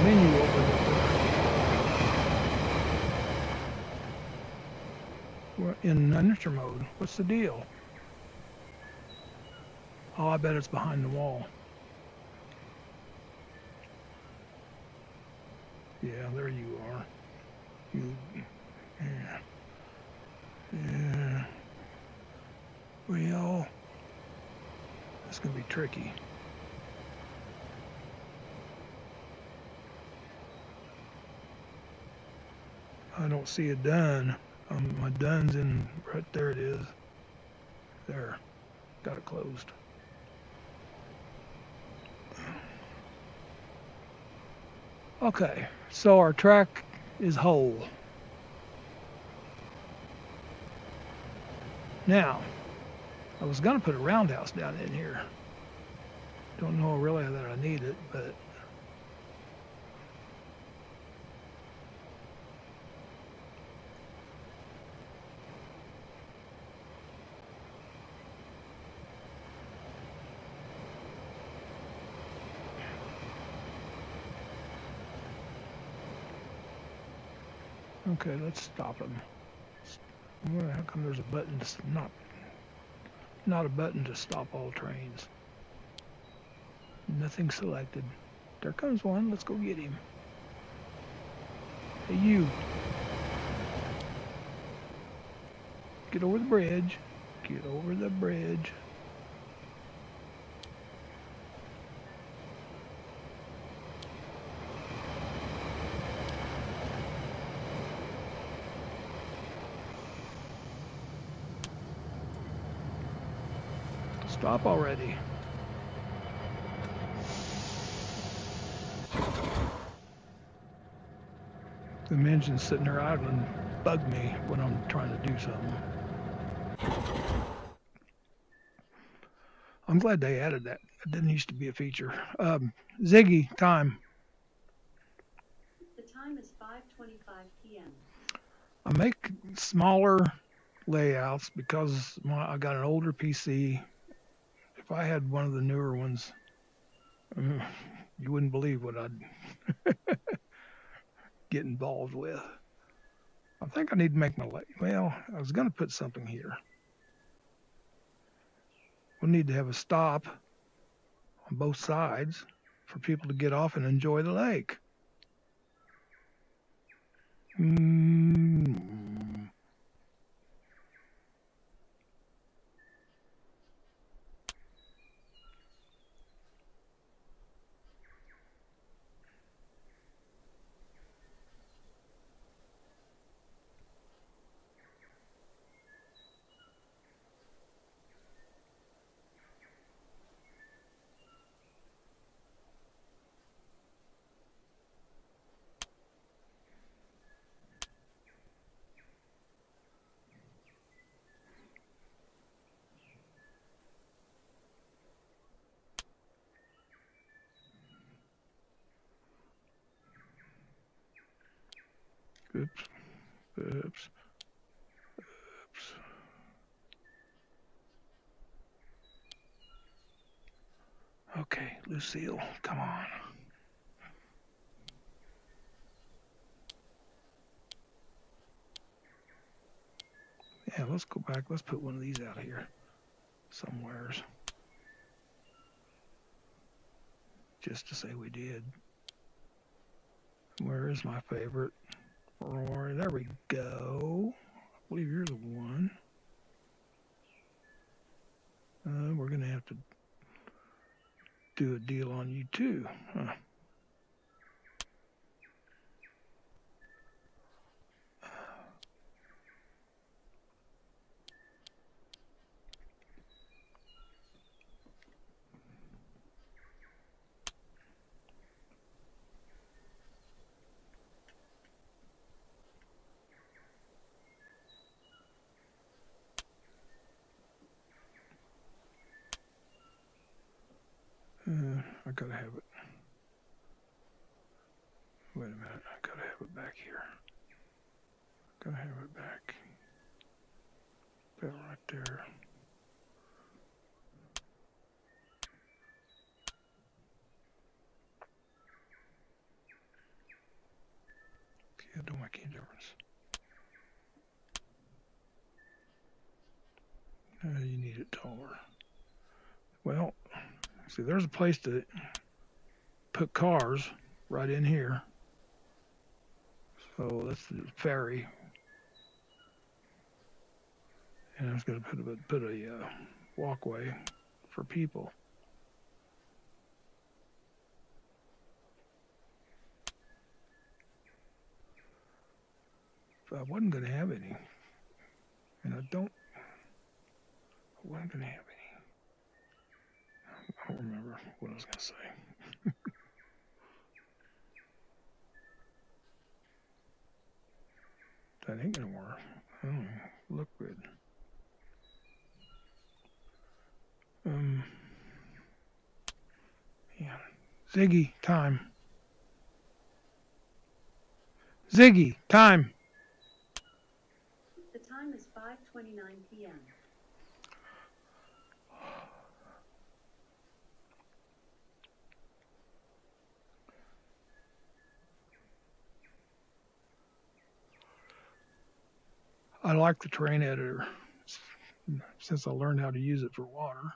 menu open up there. We're in miniature mode. What's the deal? Oh, I bet it's behind the wall. Yeah, there you are. You, yeah, yeah. Well, it's gonna be tricky. I don't see a done. My done's in right there. It is. There, got it closed. Okay, so our track is whole. Now, I was gonna put a roundhouse down in here. Don't know really that I need it, but okay, let's stop him. Well, how come there's a button? Not a button to stop all trains. Nothing selected. There comes one. Let's go get him. Hey, you. Get over the bridge. Get over the bridge. Stop already. The engine's sitting there idling, bug me when I'm trying to do something. I'm glad they added that. It didn't used to be a feature. Ziggy, time.
The time is 5:25 p.m.
I make smaller layouts because I got an older PC. If I had one of the newer ones, you wouldn't believe what I'd get involved with. I think I need to make my well, I was going to put something here. We'll need to have a stop on both sides for people to get off and enjoy the lake. Mm. Oops, oops, oops. Okay, Lucille, come on. Yeah, let's go back. Let's put one of these out here somewheres. Just to say we did. Where is my favorite? There we go. I believe you're the one. We're going to have to do a deal on you too. Huh. I gotta have it. Wait a minute, I gotta have it back here. Gotta have it back. That right there. It don't make any difference. You need it taller. Well, see, there's a place to put cars right in here. So that's the ferry. And I was going to put a walkway for people. But I wasn't going to have any. And I wasn't going to have any. I don't remember what I was going to say. That ain't going to work. Look good. Man. Ziggy, time. Ziggy, time.
The time is 5:29 p.m.
I like the terrain editor since I learned how to use it for water.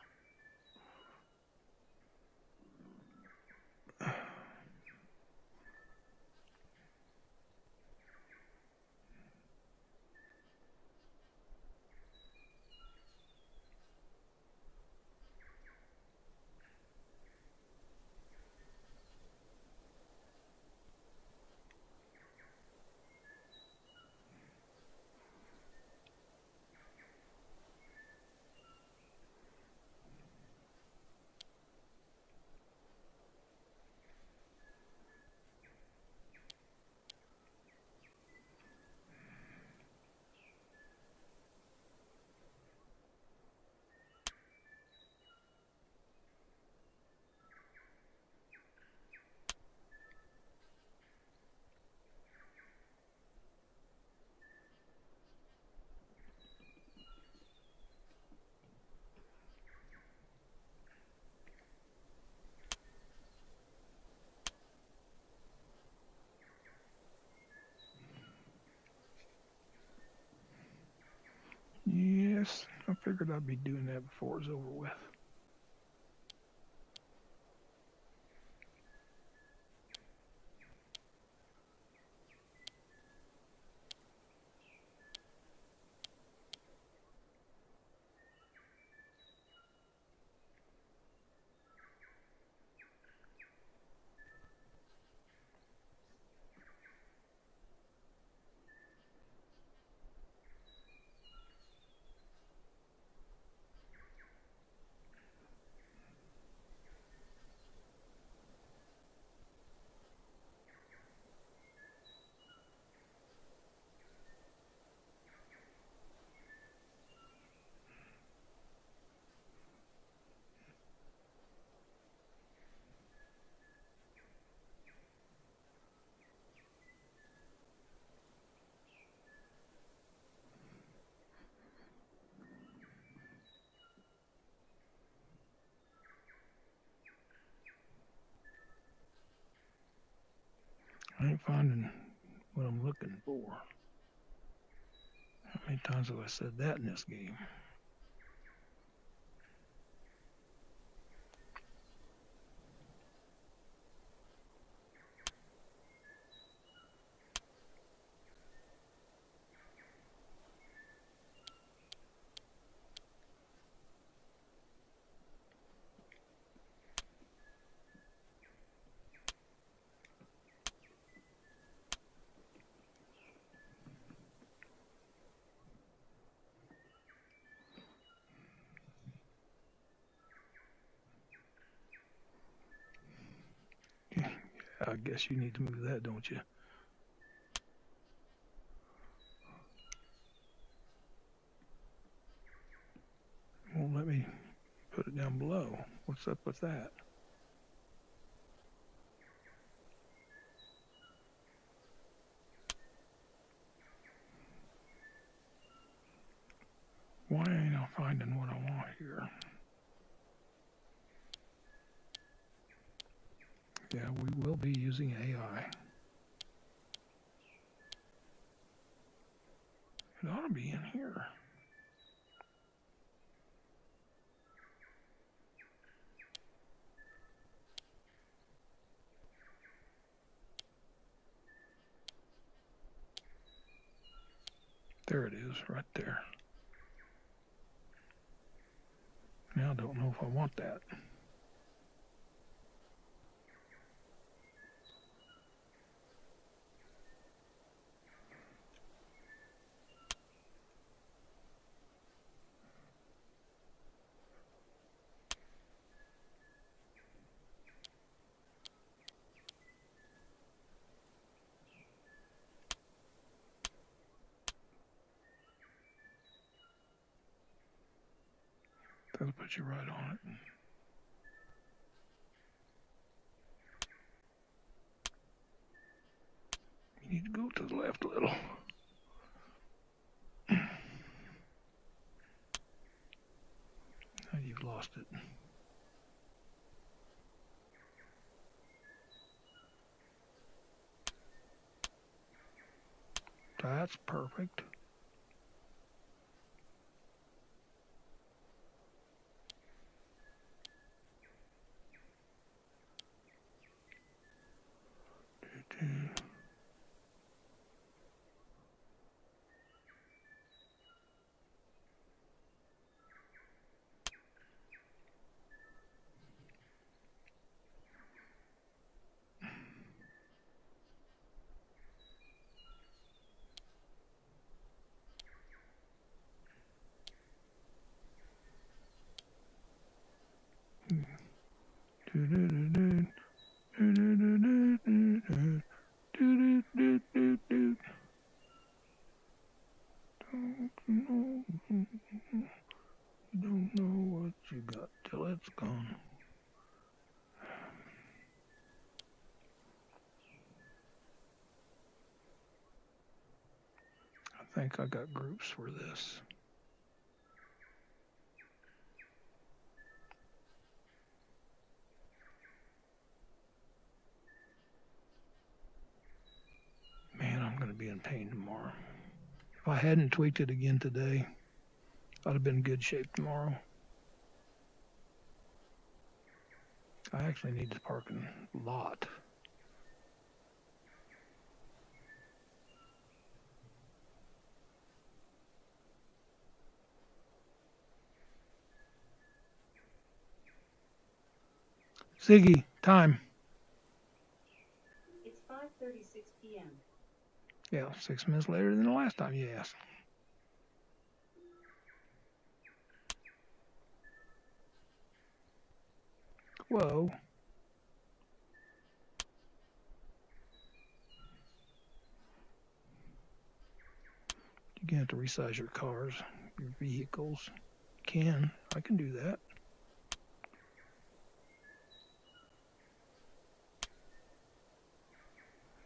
Yes, I figured I'd be doing that before it's over with. I ain't finding what I'm looking for. How many times have I said that in this game? I guess you need to move that, don't you? Won't let me put it down below. What's up with that? Why ain't I finding what I want here? Yeah, we will be using AI. It ought to be in here. There it is, right there. Now I don't know if I want that. That'll put you right on it. You need to go to the left a little. Now you've lost it. That's perfect. Don't know what you got till it's gone. I think I got groups for this. Man, I'm going to be in pain tomorrow. If I hadn't tweaked it again today, I'd have been in good shape tomorrow. I actually need the parking lot. Ziggy, time.
It's 5:36 p.m.
Yeah, 6 minutes later than the last time you asked. Whoa. You're going to have to resize your cars, your vehicles. I can do that.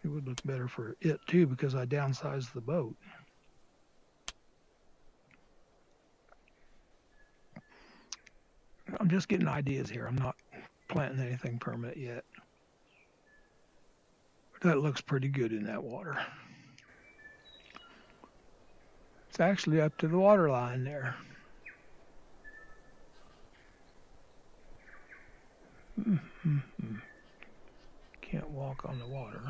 It would look better for it too because I downsized the boat. I'm just getting ideas here. I'm not planting anything permanent yet. But that looks pretty good in that water. It's actually up to the water line there. Can't walk on the water.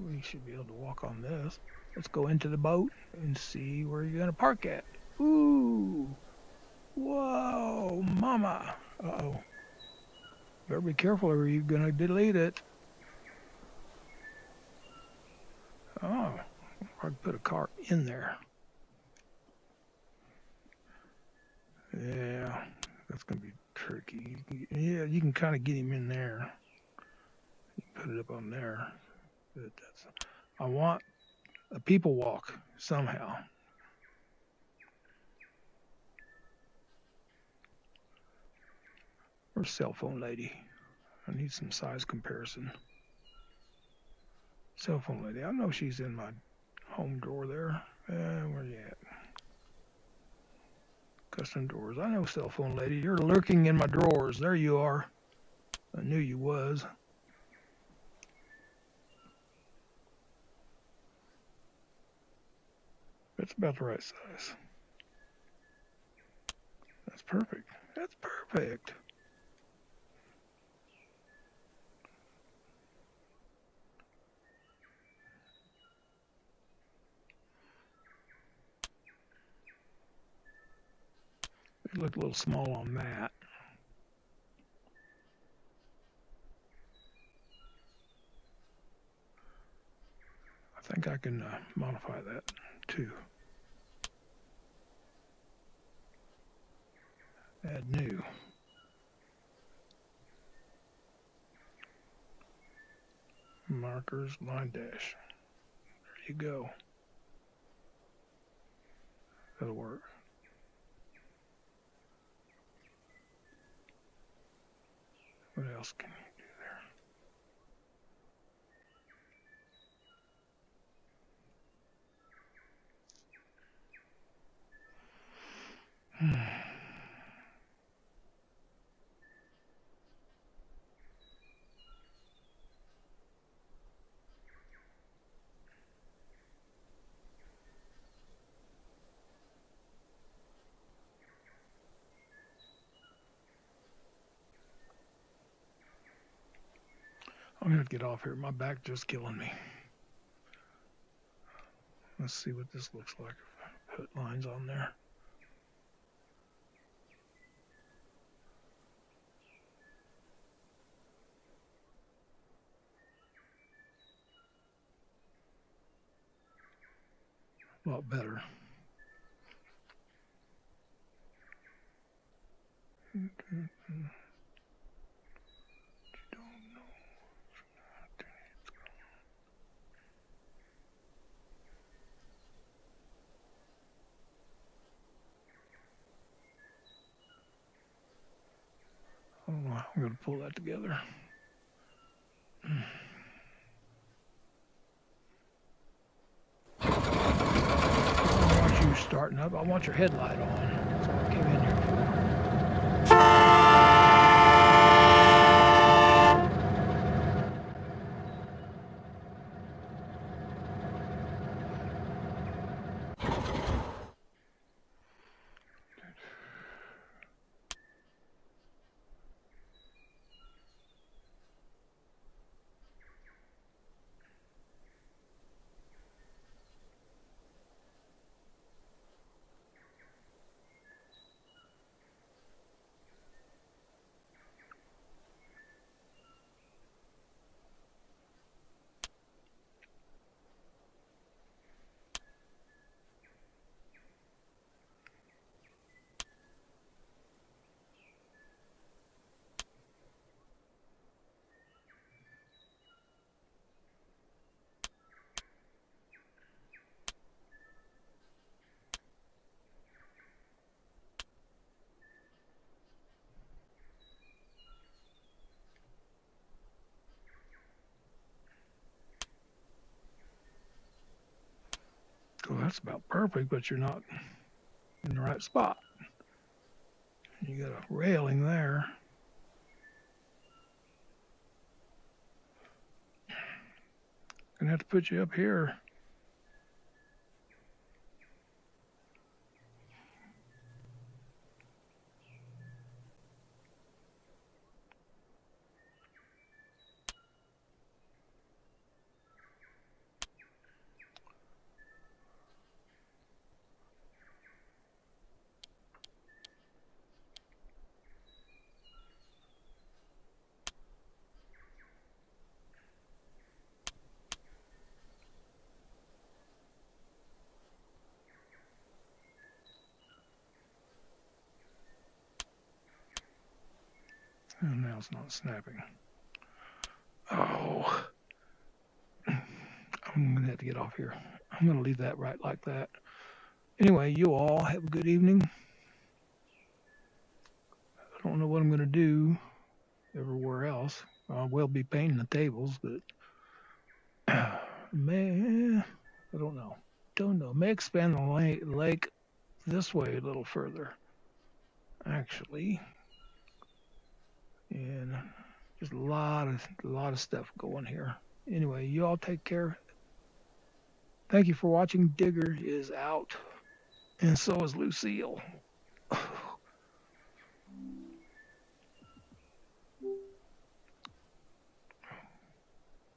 We should be able to walk on this. Let's go into the boat and see where you're going to park at. Ooh. Whoa, mama. Uh-oh. Better be careful or you're going to delete it. Oh, I'd put a car in there. Yeah, that's going to be tricky. Yeah, you can kind of get him in there. You can put it up on there. But I want a people walk somehow. Where's cell phone lady? I need some size comparison. Cell phone lady. I know she's in my home drawer there. Where you at? Custom drawers. I know cell phone lady. You're lurking in my drawers. There you are. I knew you was. That's about the right size. That's perfect. That's perfect. It looked a little small on that. I think I can modify that too. Add new. Markers, line dash. There you go. That'll work. What else can you do there? I'm gonna have to get off here. My back just killing me. Let's see what this looks like if I put lines on there. A lot better. I don't know how I'm going to pull that together. I want you starting up. I want your headlight on. That's what I came in here for. Well, that's about perfect, but you're not in the right spot. You got a railing there. Gonna have to put you up here. And now it's not snapping. Oh, I'm gonna have to get off here. I'm gonna leave that right like that. Anyway, you all have a good evening. I don't know what I'm gonna do everywhere else. I will be painting the tables, but man, I don't know. Don't know. May expand the lake this way a little further, actually, and just a lot of stuff going here. Anyway, you all take care. Thank you for watching. Digger is out. And so is Lucille.